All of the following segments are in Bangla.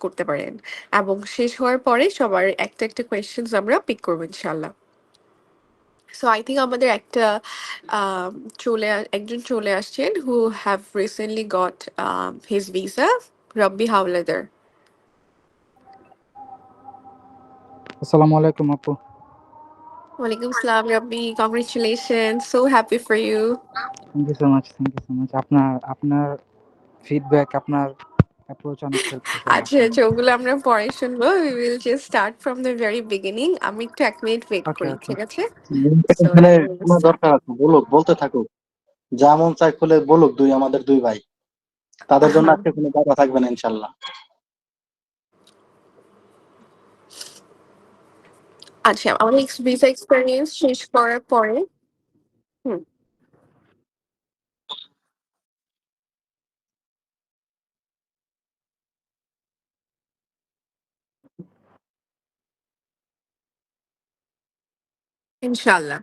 করতে পারেন এবং শেষ হওয়ার পরে সবার একটা একটা কোয়েশ্চেন্স আমরা পিক করবো ইনশাল্লাহ। সো আই থিঙ্ক আমাদের একটা আম, একজন চলে আসছেন who have recently got his visa, Rabbi Howlader. আসসালামু আলাইকুম আপু। ওয়ালাইকুম আসসালাম Rabbi, congratulation, so happy for you. Thank you so much, thank you so much. আপনার আপনার ফিডব্যাক, আপনার অ্যাপ্রোচ অনেক হেল্প করছে আমার আচ্ছা জন্য। আচ্ছা, ওগুলো আমরা পরে শুনবো। We will just start from the very beginning. আমি একটু 1 মিনিট ওয়েট ওকে করি, ওকে। ঠিক আছে? সো এখানে দেন উই উইল কোনো স্টার্ট। দরকার আছে? বলুক, বলতে থাকুক, যা মন চায় খুলে বলুক। আমাদের দুই ভাই, তাদের জন্য আজকে কোনো কথা থাকবে না ইনশাল্লাহ। আচ্ছা, আমাদের ভিসা এক্সপেরিয়েন্স শেষ করার পরে হুম, ইনশাল্লাহ।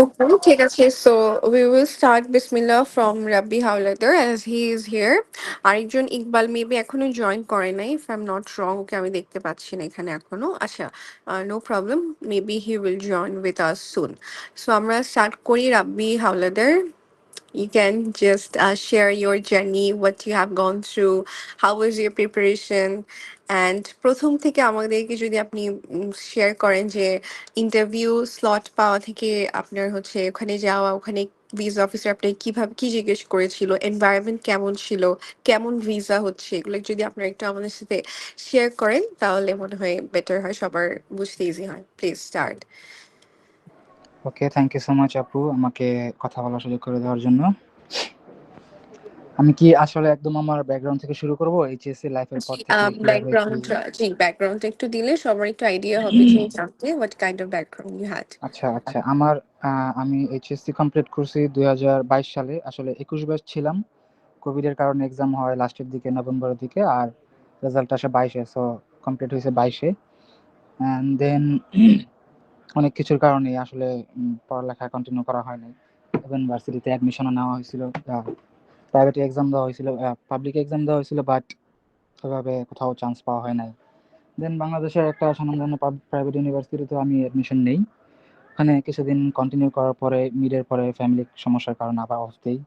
Okay, ঠিক আছে। So we will start Bismillah from Rabbi Hawladar as he is here. আরেকজন ইকবাল মেবি এখনো জয়েন করে নাই, if I'm not wrong, ওকে আমি দেখতে পাচ্ছি না এখানে এখনো। আচ্ছা, no problem, maybe he will join with us soon. So আমরা স্টার্ট করি। Rabbi Howlader, you can just share your journey, what you have gone through, how was your preparation, and প্রথম থেকে আমাদেরকে যদি আপনি শেয়ার করেন যে ইন্টারভিউ স্লট পাওয়া থেকে আপনার হচ্ছে ওখানে যাওয়া, ওখানে ভিসা অফিসার আপনাকে কিভাবে কি জিজ্ঞেস করেছিল, এনভায়রনমেন্ট কেমন ছিল, কেমন ভিসা হচ্ছে, এগুলো যদি আপনারা একটু আমাদের সাথে শেয়ার করেন তাহলে মনে হয় বেটার হয়, সবার বুঝতে ইজি হয়। Please start. Okay, thank you so much আপু আমাকে কথা বলার সুযোগ করে দেওয়ার জন্য। আমি কি আসলে একদম আমার ব্যাকগ্রাউন্ড থেকে শুরু করব, এইচএসসি লাইফের পর থেকে কিভাবে কি? ব্যাকগ্রাউন্ড, জি ব্যাকগ্রাউন্ড একটু দিলে সবার একটু আইডিয়া হবে যে জানতে what kind of background you had. আচ্ছা আচ্ছা, আমি এইচএসসি কমপ্লিট করছি 2022 সালে। আসলে 21 ব্যাচ ছিলাম, কোভিডের কারণে এক্সাম হয় লাস্টের দিকে, নভেম্বরের দিকে, আর রেজাল্ট আসে 22-এ। সো কমপ্লিট হয়েছে 22-এ। অ্যান্ড দেন অনেক কিছুর কারণে আসলে পড়ালেখা কন্টিনিউ করা হয় নাই। ইউনিভার্সিটিতে অ্যাডমিশনও নেওয়া হয়েছিল, প্রাইভেট এক্সাম দেওয়া হয়েছিল, পাবলিক এক্সাম দেওয়া হয়েছিল, বাট ওইভাবে কোথাও চান্স পাওয়া হয় নাই। দেন বাংলাদেশের একটা স্বনামধন্য প্রাইভেট ইউনিভার্সিটিতে আমি অ্যাডমিশন নেই। ওখানে কিছুদিন কন্টিনিউ করার পরে, মিডের পরে ফ্যামিলির সমস্যার কারণে আবার অফ দেই।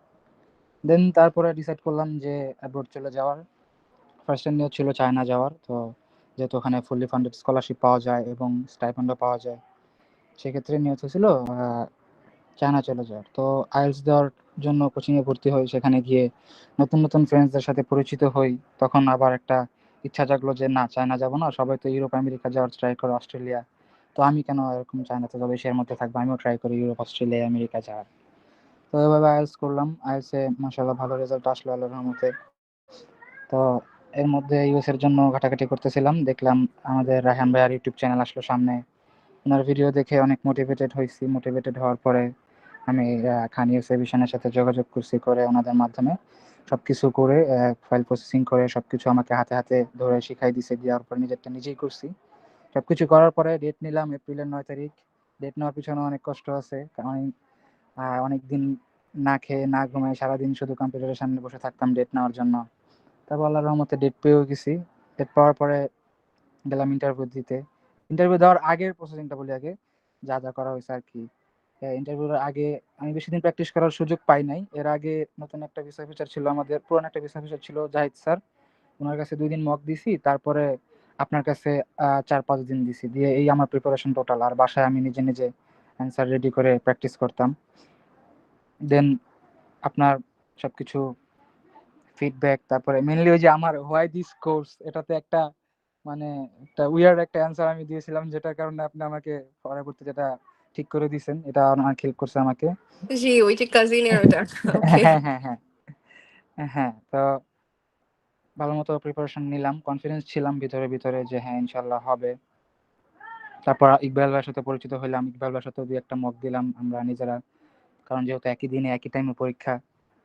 দেন তারপরে ডিসাইড করলাম যে অ্যাব্রোড চলে যাওয়ার। ফার্স্ট নিয়ত ছিল চায়না যাওয়ার। তো যেহেতু ওখানে ফুললি ফান্ডেড স্কলারশিপ পাওয়া যায় এবং স্টাইপেন্ডও পাওয়া যায়, সেক্ষেত্রে নিয়ত ছিল চায়না চলে যাওয়ার। তো আইএলটিএস দেওয়ার জন্য কোচিংয়ে ভর্তি হই। সেখানে গিয়ে নতুন নতুন ফ্রেন্ডসদের সাথে পরিচিত হই। তখন আবার একটা ইচ্ছা জাগলো যে না, চায়না যাব না, সবাই তো ইউরোপ আমেরিকা যাওয়ার ট্রাই করে, অস্ট্রেলিয়া, তো আমি কেন এরকম চায়নাতে যাবো, এশিয়ার মধ্যে থাকবো, আমিও ট্রাই করি ইউরোপ অস্ট্রেলিয়া আমেরিকা যাওয়ার। তো এভাবে আইএলটিএস করলাম। আইএলটিএসে মাশাআল্লাহ ভালো রেজাল্ট আসলো আল্লাহর রহমতে। তো এর মধ্যে ইউএস এর জন্য ঘাটাঘাটি করতেছিলাম, দেখলাম আমাদের রায়হান ভাইয়ার ইউটিউব চ্যানেল আসলো সামনে। ওনার ভিডিও দেখে অনেক মোটিভেটেড হয়েছি। মোটিভেটেড হওয়ার পরে আমি খান ইউএস এভিশনের সাথে যোগাযোগ করছি, করে ওনাদের মাধ্যমে সব কিছু করে ফাইল প্রসেসিং করে সব কিছু আমাকে হাতে হাতে ধরে শিখাই দিছে। দেওয়ার পর নিজেরটা নিজেই করছি। সব কিছু করার পরে ডেট নিলাম এপ্রিলের 9 তারিখ। ডেট নেওয়ার পিছনে অনেক কষ্ট আছে, কারণ অনেক দিন না খেয়ে না ঘুমায় সারাদিন শুধু কম্পিউটারের সামনে বসে থাকতাম ডেট নেওয়ার জন্য। তারপর আল্লাহর রহমতে ডেট পেয়েও গেছি। ডেট পাওয়ার পরে গেলাম ইন্টারভিউ দিতে। ইন্টারভিউ দেওয়ার আগের প্রসেসিংটা বলি আগে, যা যা করা হয়েছে আর কি। ইন্টারভিউর আগে আমি বেশি দিন প্র্যাকটিস করার সুযোগ পাই নাই। এর আগে নতুন একটা ভিসা অফিসার ছিল, আমাদের পুরান একটা ভিসা অফিসার ছিল জাহিদ স্যার, ওনার কাছে 2 দিন মক দিছি। তারপরে আপনার কাছে 4-5 দিন দিছি, দিয়ে এই আমার প্রিপারেশন টোটাল। আর বাসায় আমি নিজে নিজে অ্যান্সার রেডি করে প্র্যাকটিস করতাম। দেন আপনার সবকিছু ফিডব্যাক, তারপরে মেইনলি ওই যে আমার হোয়াই দিস কোর্স, এটাতে একটা মানে একটা উইয়ার্ড একটা অ্যান্সার আমি দিয়েছিলাম, যেটার কারণে আপনি আমাকে পরবর্তী যেটা ঠিক করে দিয়েছেন, এটা অনেক হেল্প করছে আমাকে। জি, ওই যে কাজিনের ওটা। ওকে। হ্যাঁ হ্যাঁ হ্যাঁ হ্যাঁ। তো ভালো মতো প্রিপারেশন নিলাম, কনফিডেন্স ছিলাম ভিতরে ভিতরে যে হ্যাঁ ইনশাল্লাহ হবে। তারপর ইকবাল ভাইয়ের সাথে পরিচিত হইলাম, ইকবাল ভাইয়ের সাথে 2-1টা মক দিলাম আমরা নিজেরা, কারণ যেহেতু একই দিনে একই টাইমে পরীক্ষা।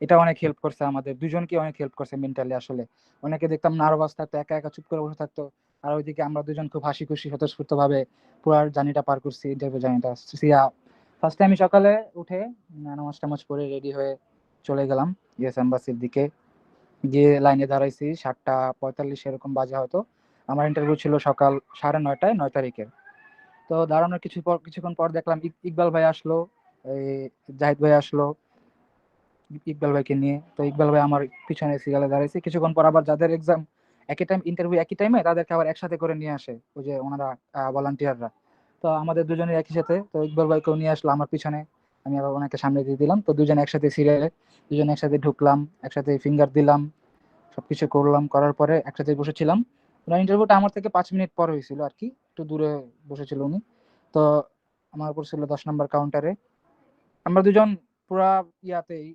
এটা অনেক হেল্প করছে, আমাদের দুজনকে অনেক হেল্প করছে মেন্টালি। আসলে অনেকে দেখতাম নার্ভাস থাকতো, একা একা চুপ করে বসে থাকতো, আর ওইদিকে আমরা দুজন খুব হাসি খুশি স্বতঃস্ফূর্ত ভাবে পুরো জার্নিটা পার করছি, ইন্টারভিউ জার্নিটা। সিয়া ফার্স্টে আমি সকালে উঠে নামাজ টামাজ পরে রেডি হয়ে চলে গেলাম ইউএস এম্বাসির দিকে। গিয়ে লাইনে দাঁড়াইছি 7:45 এরকম বাজে হয়তো। আমার ইন্টারভিউ ছিল সকাল 9:30টায়, 9 তারিখে। তো দাঁড়ানোর কিছুক্ষণ পর দেখলাম ইকবাল ভাই আসলো, এই জাহিদ ভাই আসলো ইকবাল ভাইকে নিয়ে। তো ইকবাল ভাই আমার পিছনে সিরিয়ালে দাঁড়াইছে। কিছুক্ষণ পর আবার যাদের এক্সাম একই টাইম, ইন্টারভিউ একই টাইমে, তাদেরকে আবার একসাথে করে নিয়ে আসে ওই যে ওনারা ভলান্টিয়াররা। তো আমাদের দুজনের একই সাথে, তো ইকবাল ভাইকেও নিয়ে আসলো আমার পিছনে, আমি আবার ওনাকে সামনে দিয়ে দিলাম। তো দুজন একসাথে সিরিয়ালে, দুজন একসাথে ঢুকলাম, একসাথে ফিঙ্গার দিলাম, সবকিছু করলাম। করার পরে একসাথে বসেছিলাম। ওনার ইন্টারভিউটা আমার থেকে 5 মিনিট পর হয়েছিল আর কি, একটু দূরে বসেছিল উনি। তো আমার উপর ছিল 10 নম্বর কাউন্টারে। আমরা দুজন পুরা ইয়াতেই,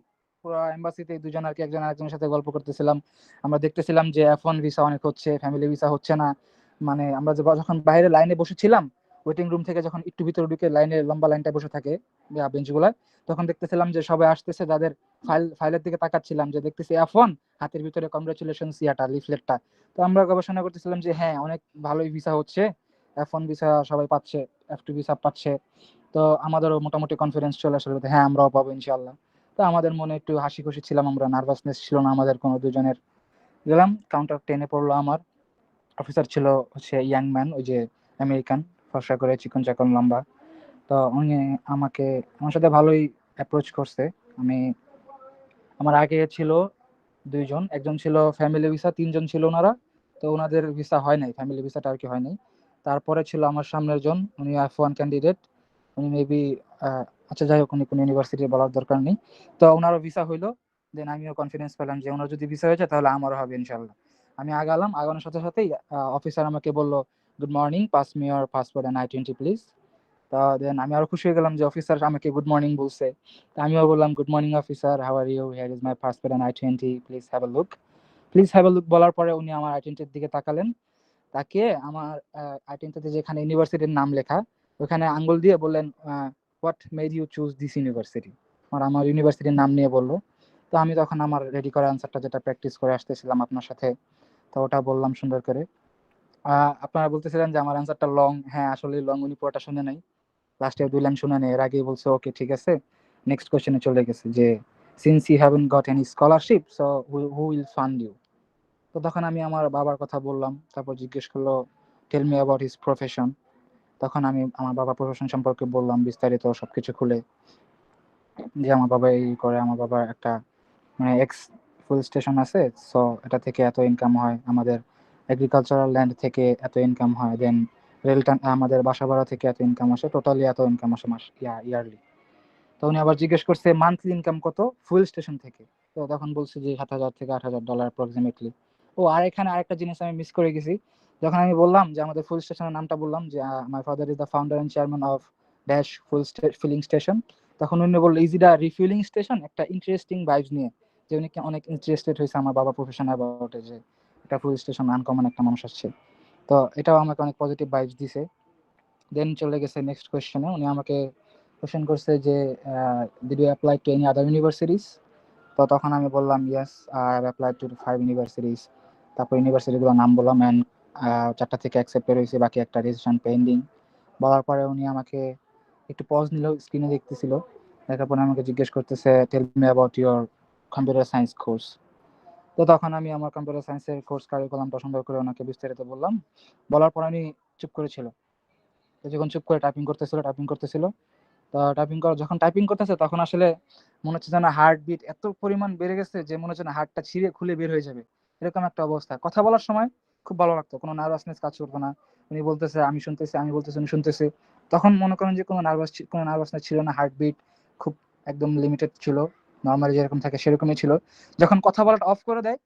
পুরা এম্বাসিতেই দুজন আর কি একজন আরেকজনের সাথে গল্প করতেছিলাম। আমরা দেখতেছিলাম যে F1 ভিসা অনেক হচ্ছে, ফ্যামিলি ভিসা হচ্ছে না। মানে আমরা যখন বাইরে লাইনে বসেছিলাম, ওয়েটিং রুম থেকে যখন একটু ভিতরে ঢুকে লাইনে লম্বা লাইনটা বসে থাকে বেঞ্চগুলো, তখন দেখতেছিলাম যে সবাই আসতেছে, যাদের ফাইলের দিকে তাকাচ্ছিলাম, যে দেখতেছি F1 হাতের ভিতরে কংগ্রাচুলেশনস ইয়াটা লিফলেটটা। তো আমরা গবেষণা করতেছিলাম যে হ্যাঁ অনেক ভালোই ভিসা হচ্ছে, F1 ভিসা সবাই পাচ্ছে, F2 ভিসা পাচ্ছে। তো আমাদেরও মোটামুটি কনফিডেন্স চলে আসলে, হ্যাঁ আমরাও পাবো ইনশাল্লাহ। তো আমাদের মনে একটু হাসি খুশি ছিলাম আমরা, নার্ভাসনেস ছিল না আমাদের কোনো দুজনের। গেলাম, কাউন্টার টেনে পড়লো আমার। অফিসার ছিল হচ্ছে ইয়াং ম্যান, ওই যে আমেরিকান, ফর্সা করে চিকন চাকন লম্বা। তো উনি আমার সাথে ভালোই অ্যাপ্রোচ করছে। আমি আমার আগে ছিল দুইজন, একজন ছিল ফ্যামিলি ভিসা, তিনজন ছিল ওনারা। তো ওনাদের ভিসা হয় নাই, ফ্যামিলি ভিসাটা আর কি হয় নাই। তারপরে ছিল আমার সামনের জন, উনি F1 ক্যান্ডিডেট। উনি মেবি, আচ্ছা যাই হোক, উনি কোনো ইউনিভার্সিটি বলার দরকার নেই। তো ওনারও ভিসা হইলো। দেন আমিও কনফিডেন্স পেলাম যে ওনার যদি ভিসা হয়েছে তাহলে আমারও হবে ইনশাল্লাহ। আমি আগালাম, আগানোর সাথে সাথেই অফিসার আমাকে বললো, good morning, pass me your passport and I-20 please. তা দেন আমি আরো খুশি হয়ে গেলাম যে অফিসার আমাকে গুড মর্নিং বলছে। তা আমিও বললাম, good morning officer, how are you, here is my passport and I-20, please have a look. Please have a look বলার পরে উনি আমার I-20-র দিকে তাকালেন। তাকিয়ে আমার I-20-তে যেখানে ইউনিভার্সিটির নাম লেখা, ওখানে আঙ্গুল দিয়ে বললেন, what made you choose this university. আর আমার ইউনিভার্সিটির নাম নিয়ে বললো। তো আমি তখন আমার রেডি করা অ্যান্সারটা, যেটা প্র্যাকটিস করে আসতেছিলাম আপনার সাথে, তো ওটা বললাম সুন্দর করে। আপনারা বলতেছিলেন যে আমার অ্যান্সারটা লং, হ্যাঁ আসলে লং, উনি পুরোটা শুনে নাই, লাস্টে 2 লাইন শুনে নেই, এর আগেই বলছে ওকে ঠিক আছে। নেক্সট কোশ্চেনে চলে গেছে যে, since you haven't got any scholarship, so who will fund you. তো তখন আমি আমার বাবার কথা বললাম। তারপর জিজ্ঞেস করলো, tell me about his profession. তখন আমি আমার বাবার প্রফেশন সম্পর্কে বললাম বিস্তারিত সবকিছু খুলে, যে আমার বাবা এই করে, আমার বাবার একটা মানে এক্স ফুল স্টেশন আছে, সো এটা থেকে এত ইনকাম হয়, আমাদের এগ্রিকালচারাল ল্যান্ড থেকে এত ইনকাম হয়, দেন আমাদের বাসা ভাড়া থেকে এত ইনকাম আসে, টোটালি এত ইনকাম আসে মাস ইয়ারলি। তো উনি আবার জিজ্ঞেস করছে মান্থলি ইনকাম কত ফুল স্টেশন থেকে। তো তখন বলছে যে $7,000 থেকে $8,000 অ্যাপ্রক্সিমেটলি। ও আর এখানে আরেকটা জিনিস আমি মিস করে গেছি। যখন আমি বললাম যে আমাদের ফুল স্টেশনের নামটা বললাম, যে my father is the founder and chairman of dash filling station, তখন উনি বললো, is it a refilling station, একটা ইন্টারেস্টিং ভাইবস নিয়ে, যে উনি অনেক ইন্টারেস্টেড হয়েছে আমার বাবা প্রফেশন অ্যাবাউটে, যে একটা ফুল স্টেশন আনকমন একটা মানুষ আসছে। তো এটাও আমাকে অনেক পজিটিভ ভাইবস দিছে। দেন চলে গেছে নেক্সট কোয়েশ্চেনে। উনি আমাকে কোয়েশ্চেন করছে যে, did you apply to any other universities. তো তখন আমি বললাম, yes I have applied to 5 universities. তারপর ইউনিভার্সিটিগুলোর নাম বললাম, অ্যান্ড 4টা থেকে অ্যাকসেপ্টেড হয়েছে, বাকি একটা রেজিস্ট্রেশন পেন্ডিং। বলার পরে উনি আমাকে একটু পজ নিল, স্ক্রিনে দেখতেছিল, দেখার পরে আমাকে জিজ্ঞেস করতেছে, tell me about your computer science course. তো তখন আমি আমার কম্পিউটার সায়েন্সের কোর্স কারিকুলামটা সুন্দর করে ওনাকে বিস্তারিত বললাম। বলার পর উনি চুপ করেছিল। যখন চুপ করে টাইপিং করতেছিল। তো যখন টাইপিং করতেছে, তখন আসলে মনে হচ্ছে যেন হার্ট বিট এত পরিমাণ বেড়ে গেছে যে মনে হচ্ছে না হার্টটা ছিঁড়ে খুলে বের হয়ে যাবে, এরকম একটা অবস্থা। কথা বলার সময় খুব ভালো লাগতো, কোনো নার্ভাসনেস কাজ করতো না। উনি বলতেছে আমি শুনতেছি, আমি বলতেছি উনি শুনতেছে। তখন মনে করেন যে কোনো নার্ভাসনেস ছিল না, হার্ট বিট খুব একদম লিমিটেড ছিল, নর্মালি যেরকম থাকে সেরকমই ছিল। যখন কথা বলাটা অফ করে দেয়,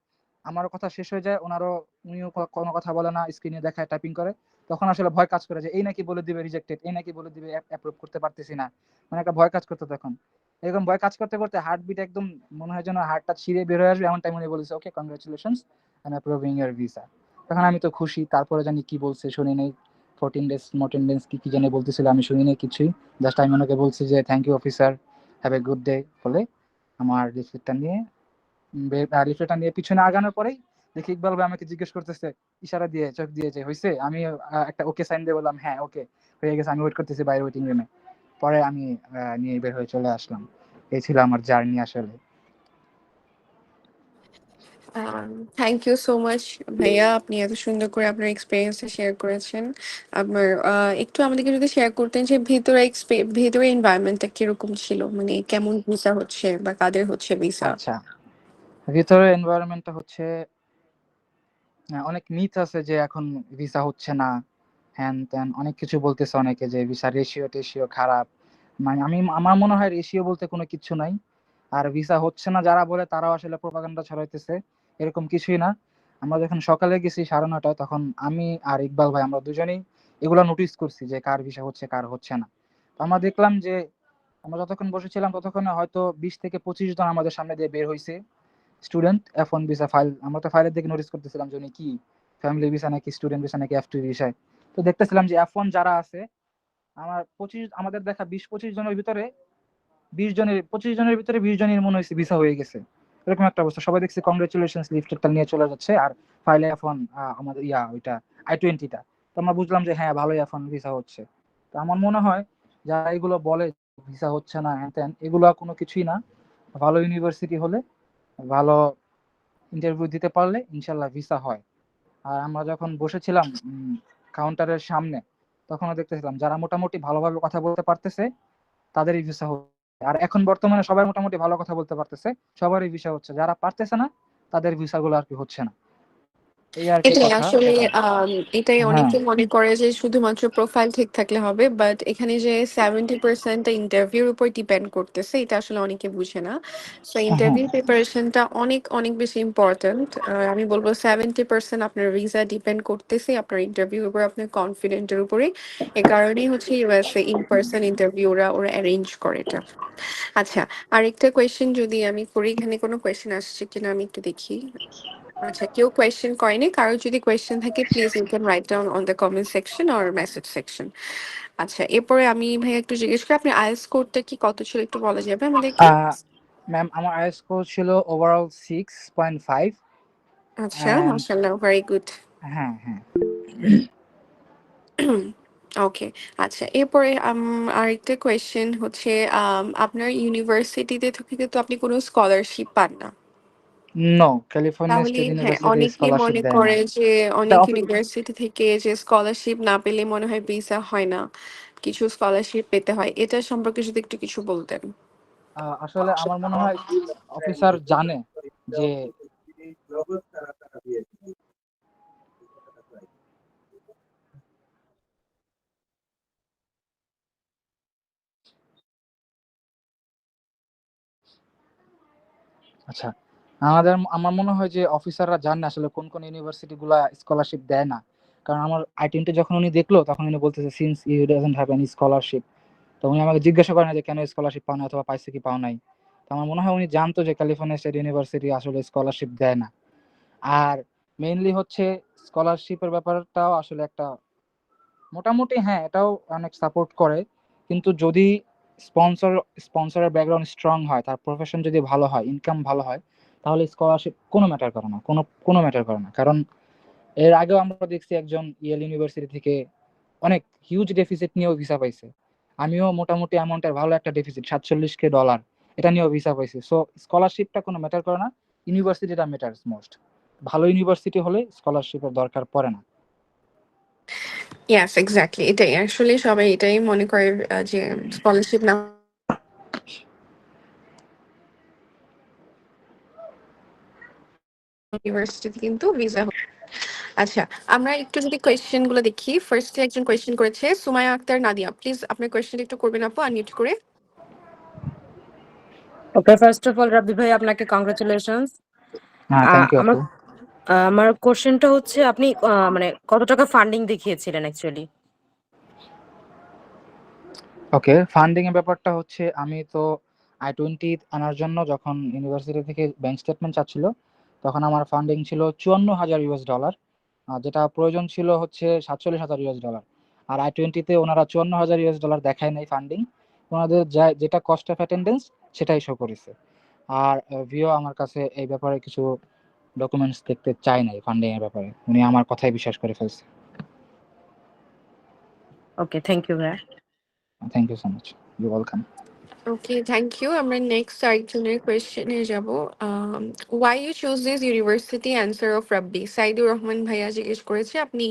আমারও কথা শেষ হয়ে যায়, উনিও কোনো কথা বলে না, স্ক্রিনে দেখায় টাইপিং করে, তখন আসলে ভয় কাজ করে যে এই নাকি বলে দিবে রিজেক্টেড, এই নাকি বলে দিবে অ্যাপ্রুভ করতে পারতেছি না, মানে একটা ভয় কাজ করতো তখন। এরকম ভয় কাজ করতে করতে হার্টবিট একদম মনে হয় যেন হার্টটা ছিঁড়ে বের হয়ে আসবে, এমন টাইম উনি বলেছে, okay congratulations, I am approving your visa. তখন আমি তো খুশি। তারপরে জানি কি বলছে শুনি নেই, 14 ডেজ মোটেন ডেজ কি কি জানি বলতেছিল, আমি শুনি নেই কিছুই। জাস্ট আমি ওনাকে বলছি যে thank you officer, have a good day বলে আমার রিসিপ্টটা নিয়ে পিছনে আগানোর পরেই দেখি ইকবাল ভাই আমাকে জিজ্ঞেস করতেছে ইশারা দিয়ে, চোখ দিয়ে, যে হয়েছে। আমি একটা ওকে সাইন দিয়ে বললাম হ্যাঁ ওকে হয়ে গেছে, আমি ওয়েট করতেছি বাইরে ওয়েটিং রুমে। পরে আমি নিয়ে বের হয়ে চলে আসলাম। এই ছিল আমার জার্নি আসলে। থ্যাংক ইউ সো মাচ ভাইয়া, আপনি এত সুন্দর করে আপনার এক্সপিরিয়েন্সটা শেয়ার করেছেন। আপনার একটু আমাদেরকে যদি শেয়ার করতেন যে ভিতরে এনভায়রনমেন্টটা কিরকম ছিল, মানে কেমন ভিসা হচ্ছে বা কাদের হচ্ছে ভিসা। আচ্ছা, ভিতরে এনভায়রনমেন্টটা হচ্ছে অনেক মিথ আছে যে এখন ভিসা হচ্ছে না, হ্যান ত্যান অনেক কিছু বলতেছে অনেকে, যে ভিসা রেশিও টেশিও খারাপ। মানে আমার মনে হয় রেশিও বলতে কোনো কিছু নাই। আর ভিসা হচ্ছে না যারা বলে তারাও আসলে প্রোপাগান্ডা ছড়াইতেছে, এরকম কিছুই না। আমরা যখন সকালে গেছি 9:30, তখন আমি আর ইকবাল ভাই আমরা দুজনেই এগুলা নোটিস করছি যে কার ভিসা হচ্ছে কার হচ্ছে না। তো আমরা দেখলাম যে আমরা যতক্ষণ বসেছিলাম ততক্ষণে হয়তো 20 থেকে 25 জন আমাদের সামনে দিয়ে বের হয়েছে স্টুডেন্ট F1 ভিসা ফাইল। আমরা তো ফাইলের দিকে নোটিস করতেছিলাম যে উনি কি ফ্যামিলি ভিসা নাকি স্টুডেন্ট ভিসা নাকি F2 ভিসায়। তো দেখতেছিলাম যে F1 যারা আছে আমাদের দেখা 20-25 জনের ভিতরে 20 জনের ভিতরে 20 জনের মনে হয়েছে ভিসা হয়ে গেছে। এরকম একটা অবস্থা, সবাই দেখছি কংগ্রেচুলেশন লিফটেডটা নিয়ে চলে যাচ্ছে, আর ফাইলে F1 আমাদের ওইটা I-20টা। তো আমরা বুঝলাম যে হ্যাঁ ভালোই F1 ভিসা হচ্ছে। তো আমার মনে হয় যারা এগুলো বলে ভিসা হচ্ছে না হ্যান ত্যান, এগুলো কোনো কিছুই না। ভালো ইউনিভার্সিটি হলে, ভালো ইন্টারভিউ দিতে পারলে ইনশাল্লাহ ভিসা হয়। আর আমরা যখন বসেছিলাম কাউন্টারের সামনে, তখনও দেখতেছিলাম যারা মোটামুটি ভালোভাবে কথা বলতে পারতেছে তাদেরই ভিসা হচ্ছে। আর এখন বর্তমানে সবাই মোটামুটি ভালো কথা বলতে পারতেছে, সবারই ভিসা হচ্ছে। যারা পারতেছে না তাদের ভিসাগুলো আর কি হচ্ছে না। এই আর কি এটাই কথা আসলে এটা। এটাই হ্যাঁ অনেকে মনে করে যে শুধুমাত্র প্রোফাইল ঠিক থাকলে হবে, বাট এখানে যে 70% ইন্টারভিউর উপর ডিপেন্ড করতেছে এটা আসলে অনেকে বুঝে না। সো হ্যাঁ ইন্টারভিউ প্রিপারেশনটা অনেক অনেক বেশি ইম্পর্ট্যান্ট। আমি বলবো 70% আপনার ভিসা ডিপেন্ড করতেছে আপনার ইন্টারভিউর উপর, আপনার কনফিডেন্টের উপরে। এ কারণেই হচ্ছে ইউএসএ ইন পার্সন ইন্টারভিউ ওরা অ্যারেঞ্জ করে এটা। আচ্ছা, আরেকটা কোয়েশ্চেন যদি আমি করি, এখানে কোনো কোয়েশ্চেন আসছে কিনা আমি একটু দেখি। আচ্ছা, কেউ কোয়েশ্চেন করেনি। কারো যদি কোয়েশ্চেন থাকে please you can write down on the comment section or message section. আচ্ছা, এরপরে আমি ভাই একটু জিজ্ঞেস করি, আপনার আইএলটিএস স্কোরটা কি কত ছিল একটু বলা যাবে আমাদেরকে? ম্যাম, আমার আইএলটিএস স্কোর ছিল ওভারঅল 6.5। আচ্ছা, এন্ড মাশাআল্লাহ, ভেরি গুড। হ্যাঁ হ্যাঁ ওকে। আচ্ছা, এরপরে আরেকটা কোয়েশ্চেন হচ্ছে, আপনার ইউনিভার্সিটিতে থেকে তো আপনি কোনো স্কলারশিপ পান না। নো, ক্যালিফোর্নিয়া তাহলে স্টেট হ্যাঁ, ইউনিভার্সিটি অনেকেই স্কলারশিপ মনে দেয় না। করে যে এটা অনেক ইউনিভার্সিটি থেকে যে স্কলারশিপ না পেলে মনে হয় ভিসা হয় না, কিছু স্কলারশিপ পেতে হয়। এটা সম্পর্কে যদি একটু কিছু বলতেন। আসলে আমার মনে হয় অফিসার জানে যে আচ্ছা, আমার মনে হয় যে অফিসাররা জানে আসলে কোন কোন ইউনিভার্সিটি গুলা স্কলারশিপ দেয় না। কারণ আমার I-20 যখন উনি দেখলো তখন উনি বলতেছে since you doesn't have any scholarship. তো উনি আমাকে জিজ্ঞাসা করেন যে কেন স্কলারশিপ পাও না অথবা পাইছে কি পাও নাই। তো আমার মনে হয় উনি জানতো যে ক্যালিফোর্নিয়া স্টেট ইউনিভার্সিটি আসলে স্কলারশিপ দেয় না। আর মেইনলি হচ্ছে স্কলারশিপের ব্যাপারটাও আসলে একটা মোটামুটি, হ্যাঁ এটাও অনেক সাপোর্ট করে। কিন্তু যদি স্পন্সর স্পন্সরের ব্যাকগ্রাউন্ড স্ট্রং হয়, তার প্রফেশন যদি ভালো হয়, ইনকাম ভালো হয়, তাহলে স্কলারশিপ কোনো ম্যাটার করে না, কোনো ম্যাটার করে না। কারণ এর আগেও আমরা দেখছি একজন ইয়েল ইউনিভার্সিটি থেকে অনেক হিউজ ডেফিসিট নিয়েও ভিসা পাইছে। আমিও মোটামুটি অ্যামাউন্টের ভালো একটা ডেফিসিট $47,000 এটা নিয়েও ভিসা পাইছি। সো স্কলারশিপটা কোনো ম্যাটার করে না, ইউনিভার্সিটিটা ম্যাটারস মোস্ট। ভালো ইউনিভার্সিটি হলে স্কলারশিপের দরকার পড়ে না। ইয়াস, এক্স্যাক্টলি, এটাই আসলে সবাই এটাই মনে করে, যে স্কলারশিপ না ইউনিভার্সিটি কিন্তু ভিসা। আচ্ছা, আমরা একটু যদি কোয়েশ্চেন গুলো দেখি। ফার্স্টে একজন কোয়েশ্চেন করেছে সুমাইয়া আক্তার নাদিয়া, প্লিজ আপনার কোয়েশ্চেন একটু করবেন আপু আনমিউট করে। ওকে, ফার্স্ট অফ অল রাব্বি ভাই আপনাকে কংগ্রাচুলেশনস। হ্যাঁ, থ্যাংক ইউ আমার আপু। আমার কোশ্চেনটা হচ্ছে আপনি মানে কত টাকা ফান্ডিং দেখিয়েছিলেন অ্যাকচুয়ালি? ওকে, ফান্ডিং এর ব্যাপারটা হচ্ছে আমি তো I-20 আনার জন্য যখন ইউনিভার্সিটি থেকে ব্যাংক স্টেটমেন্ট চাচ্ছিল, তখন আমার ফান্ডিং ছিল $54,000, যেটা প্রয়োজন ছিল হচ্ছে $47,000। আর I-20 ওনারা $54,000 দেখায় নাই ফান্ডিং, ওনাদের যেটা কস্ট অফ অ্যাটেন্ডেন্স সেটাই শো করেছে। আর ভিও আমার কাছে এই ব্যাপারে কিছু ডকুমেন্টস দেখতে চায় নাই ফান্ডিং এর ব্যাপারে, উনি আমার কথাই বিশ্বাস করে ফেলছে। ওকে, থ্যাংক ইউ ভাইয়া। Thank you so much, you welcome. Okay, thank you. আমরা নেক্সট আরেকজনের কোয়েশ্চেনে যাব। Why you choose this university, answer of Rabbi. Saidur Rahman ভাইয়া জিজ্ঞেস করেছে আপনি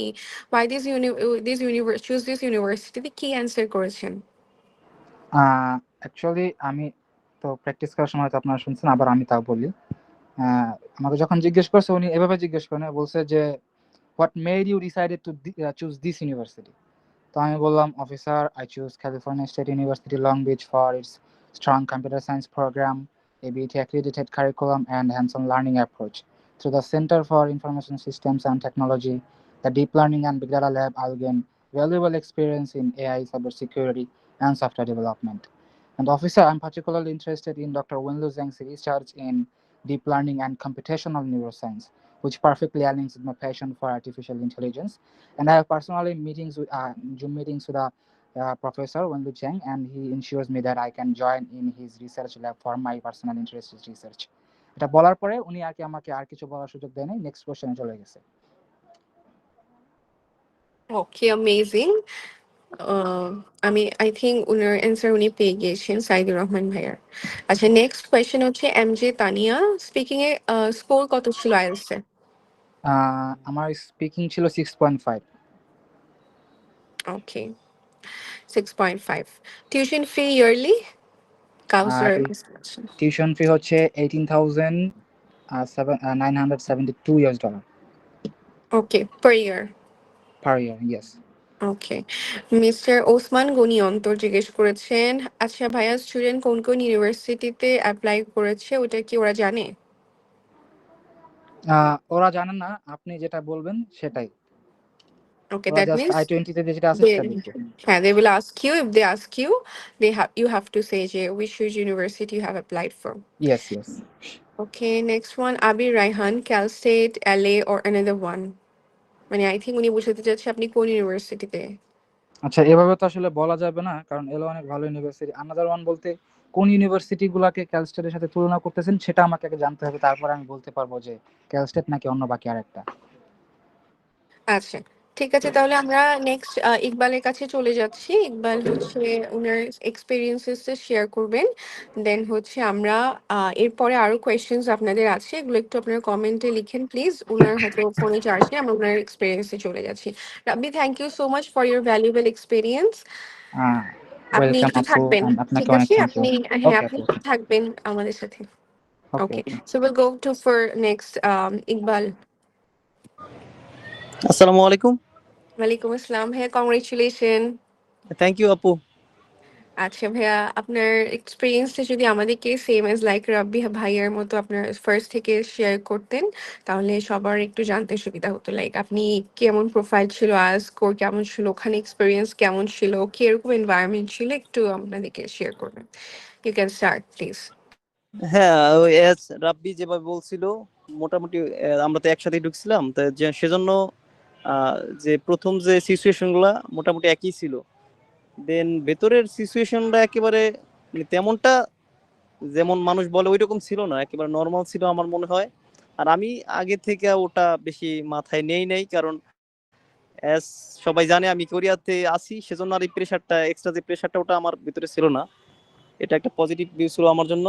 ওয়াই চুজ দিস ইউনিভার্সিটিতে কি অ্যান্সার করেছেন? অ্যাকচুয়ালি আমি তো প্র্যাকটিস করার সময় তো আপনারা শুনছেন, আবার আমি তাও বলি। আমাকে যখন জিজ্ঞেস করছে, উনি এভাবে জিজ্ঞেস করেন, বলছে যে what made you decided to choose this university. তো আমি বললাম, officer, I choose California State University Long Beach for its strong computer science program, ABET accredited curriculum, and hands-on learning approach. Through the Center for Information Systems and Technology, the Deep Learning and Big Data Lab, I'll gain valuable experience in AI, cybersecurity, and software development. And officer, I'm particularly interested in Dr. Wenlu Zhang's research in deep learning and computational neuroscience, which perfectly aligns with my passion for artificial intelligence. And I have personally Zoom meetings with Professor Wenlu Cheng, and he ensures me that I can join in his research lab for my personal interest in research. এটা বলার পরে উনি আর কি আমাকে আর কিছু বলার সুযোগ দেয়নি, নেক্সট কোশ্চেনে চলে গেছে। Okay, amazing. আমি আই থিঙ্ক উনার অ্যান্সার উনি পেয়ে গিয়েছেন, সাইদুর রহমান ভাইয়ার। আচ্ছা, নেক্সট কোয়েশ্চেন হচ্ছে এম জে তানিয়া। স্পিকিং এ স্কোর কত ছিল আইএলটিএস এ? আমার স্পিকিং ছিল 6.5। Okay, 6.5। Tuition fee yearly? Kawsar. Tuition fee হচ্ছে $18,972 okay, per year. per year, yes. Okay, mister Osman Goni Antor জিজ্ঞেস করেছেন, আচ্ছা ভাইয়া, স্টুডেন্ট কোন কোন ইউনিভার্সিটিতে অ্যাপ্লাই করেছে ওটা কি ওরা জানে? ওরা জানে না, আপনি যেটা বলবেন সেটাই। ওকে, ওরা দ্যাট জাস্ট মিনস I-20 তে যেটা আছে they, সেটা দেখবে। হ্যাঁ, they will ask you. If they ask you, you have to say যে which university you have applied for. Yes, yes. Okay, next one, Abir Raihan, Cal State, LA, or another one. মানে আই থিঙ্ক উনি বুঝাতে চাচ্ছে আপনি কোন ইউনিভার্সিটিতে। আচ্ছা, এভাবে তো আসলে বলা যাবে না, কারণ এলো অনেক ভালো ইউনিভার্সিটি। আনাদার ওয়ান বলতে কোন ইউনিভার্সিটি গুলাকে ক্যালস্টেটের সাথে তুলনা করতেছেন সেটা আমাকে আগে জানতে হবে, তারপর আমি বলতে পারবো যে ক্যালস্টেট নাকি অন্য বাকি আরেকটা। আচ্ছা, ঠিক আছে, তাহলে আমরা নেক্সট ইকবালের কাছে চলে যাচ্ছি। ইকবাল হচ্ছে উনার এক্সপেরিয়েন্সেস শেয়ার করবেন। দেন হচ্ছে আমরা এরপরে আরো কোয়েশ্চেন্স আপনাদের আছে, এগুলো একটু আপনারা কমেন্টে লিখেন প্লিজ। উনার হয়তো ফোনে চার্জ নেই, আমরা উনার এক্সপেরিয়েন্সে চলে যাচ্ছি। Rabbi, thank you so much for your valuable experience. আপনি ওয়েলকাম একটু আপু, থাকবেন, আপনাকে ঠিক অনেক আছে? Thank you. আপনি, হ্যাঁ, ওকে আপনি আপু, একটু থাকবেন আমাদের সাথে। Okay okay, okay. So will go to for next Iqbal. আসসালামু আলাইকুম। ওয়ালাইকুম আসসালাম ভাইয়া, কংগ্রেচুলেশন। থ্যাংক ইউ আপু। আচ্ছা ভাইয়া, আপনার এক্সপিরিয়েন্সটা যদি আমাদেরকে সেম অ্যাজ লাইক রাব্বি ভাইয়ার মতো আপনার ফার্স্ট থেকে শেয়ার করতেন, তাহলে সবার একটু জানতে সুবিধা হতো। লাইক আপনি কেমন প্রোফাইল ছিল, স্কোর কেমন ছিল, ওখানে এক্সপিরিয়েন্স কেমন ছিল, কিরকম এনভায়রনমেন্ট ছিল, একটু আপনাদেরকে শেয়ার করবেন। You can start please. হ্যাঁ, ওই এস রাব্বি যেভাবে বলছিল, মোটামুটি আমরা তো একসাথে ঢুকছিলাম, তো সেজন্য যে প্রথম যে সিচুয়েশনগুলা মোটামুটি একই ছিল। দেন ভেতরের সিচুয়েশনটা একেবারে তেমনটা যেমন মানুষ বলে ওইরকম ছিল না, একেবারে নর্মাল ছিল আমার মনে হয়। আর আমি আগে থেকে ওটা বেশি মাথায় নেই নাই, কারণ অ্যাজ সবাই জানে আমি কোরিয়াতে আছি, সেজন্য আর এই প্রেশারটা, এক্সট্রা যে প্রেশারটা, ওটা আমার ভিতরে ছিল না। এটা একটা পজিটিভ ভিউ ছিল আমার জন্য।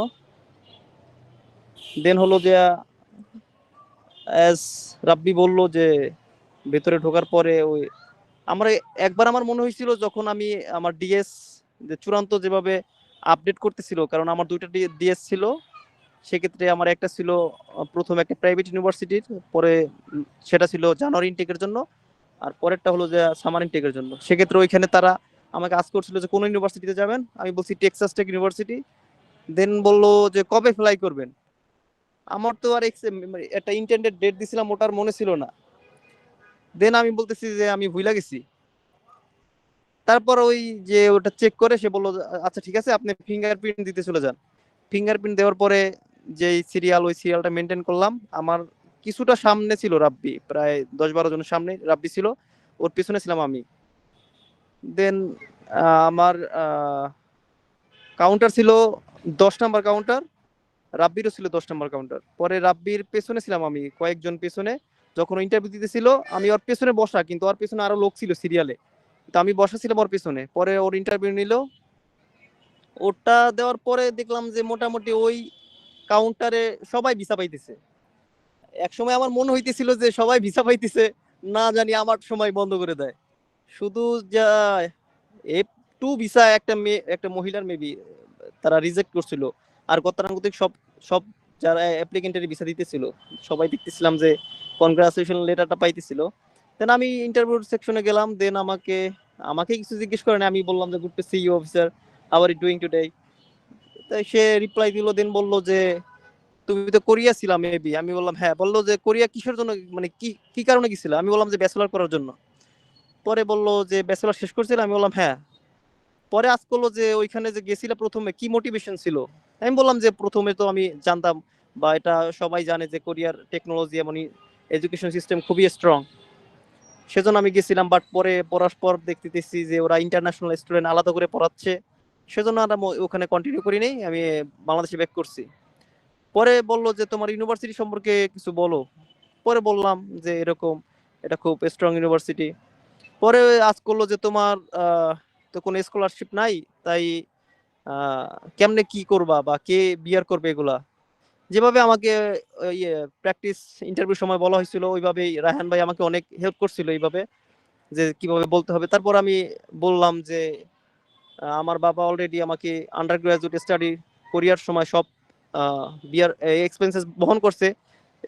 দেন হলো যে অ্যাজ রাব্বি বললো যে ভেতরে ঢোকার পরে ওই একবার আমার মনে হয়েছিল যখন আমি আমার ডিএস যে চূড়ান্ত যেভাবে আপডেট করতেছিল, কারণ আমার দুইটা ডিএস ছিল, সেক্ষেত্রে আমার একটা ছিল প্রথম একটা প্রাইভেট ইউনিভার্সিটির, পরে সেটা ছিল জানুয়ারি ইনটেকের জন্য, আর পরেরটা হলো যে সামার ইনটেকের জন্য। সেক্ষেত্রে ওইখানে তারা আমাকে আস্ক করছিল যে কোন ইউনিভার্সিটিতে যাবেন, আমি বলছি টেক্সাস টেক ইউনিভার্সিটি। দেন বললো যে কবে ফ্লাই করবেন। আমার তো আর একটা ইন্টেন্ডেড ডেট দিছিলাম, ওটার মনে ছিল না। দেন আমি বলতেছি যে আমি ভুলে গেছি। তারপর ওই যে ওটা চেক করে সে বললো আচ্ছা ঠিক আছে, আপনি ফিঙ্গারপ্রিন্ট দিতে চলে যান। ফিঙ্গারপ্রিন্ট দেওয়ার পরে যে সিরিয়াল, ওই সিরিয়ালটা মেনটেন করলাম। আমার কিছুটা সামনে ছিল রাব্বি, প্রায় 10-12 জনের সামনে রাব্বি ছিল, ওর পিছনে ছিলাম আমি। দেন আমার কাউন্টার ছিল 10 নাম্বার কাউন্টার। রাব্বিরও ছিল 10 নম্বর কাউন্টার। পরে রাব্বির পেছনে ছিলাম আমি, কয়েকজন পেছনে। যখন ইন্টারভিউ দিতেছিল আমি ওর পেছনে বসা, কিন্তু ওর পেছনে আরো লোক ছিল সিরিয়ালে, তো আমি বসা ছিলাম ওর পেছনে। পরে ওর ইন্টারভিউ নিল, ওটা দেওয়ার পরে দেখলাম যে মোটামুটি ওই কাউন্টারে সবাই ভিসা পাইতেছে। একসময় আমার মনে হইতেছিল যে সবাই ভিসা পাইতেছে, না জানি আমার সময় বন্ধ করে দেয়। শুধু যা F2 ভিসা একটা মেয়ে, একটা মহিলার মেবি তারা রিজেক্ট করছিল, আর গতানুগতিক সব সব যারা অ্যাপ্লিকেন্টের ভিসা দিতেছিল সবাই দেখতেছিলাম যে কনগ্রাচুলেশন লেটারটা পাইতেছিল। দেন আমি ইন্টারভিউ সেকশনে গেলাম, দেন আমাকে আমাকে কিছু জিজ্ঞেস করেন, আমি বললাম যে good to see you officer, how are you doing today. তাই সে রিপ্লাই দিল, দেন বলল যে তুমি তো কোরিয়া ছিলা মেবি। আমি বললাম হ্যাঁ। বললো যে কোরিয়া কিসের জন্য, মানে কি কি কারণে গেছিল? আমি বললাম যে ব্যাচেলর করার জন্য। পরে বললো যে ব্যাচেলর শেষ করছিল? আমি বললাম হ্যাঁ। পরে আজ করলো যে ওইখানে যে গেছিলা প্রথমে কি মোটিভেশন ছিল? আমি বললাম যে প্রথমে তো আমি জানতাম, বা এটা সবাই জানে যে কোরিয়ার টেকনোলজি এবং এডুকেশন সিস্টেম খুবই স্ট্রং, সেজন্য আমি গেছিলাম। বাট পরে পড়ার পর দেখতেছি যে ওরা ইন্টারন্যাশনাল স্টুডেন্ট আলাদা করে পড়াচ্ছে, সেজন্য আমরা ওখানে কন্টিনিউ করি নাই, আমি বাংলাদেশে ব্যাক করছি। পরে বললো যে তোমার ইউনিভার্সিটি সম্পর্কে কিছু বলো। পরে বললাম যে এরকম, এটা খুব স্ট্রং ইউনিভার্সিটি। পরে আজ করলো যে তোমার তো কোনো স্কলারশিপ নাই, তাই কেমনে কি করবা বা কে বিয়ার করবে এগুলা। যেভাবে আমাকে ইয়ে প্র্যাকটিস ইন্টারভিউ সময় বলা হয়েছিল ওইভাবেই রায়হান ভাই আমাকে অনেক হেল্প করছিল এইভাবে, যে কিভাবে বলতে হবে। তারপর আমি বললাম যে আমার বাবা অলরেডি আমাকে আন্ডার গ্রাজুয়েট স্টাডি কোরিয়ার সময় সব বিয়ার এক্সপেন্সেস বহন করছে,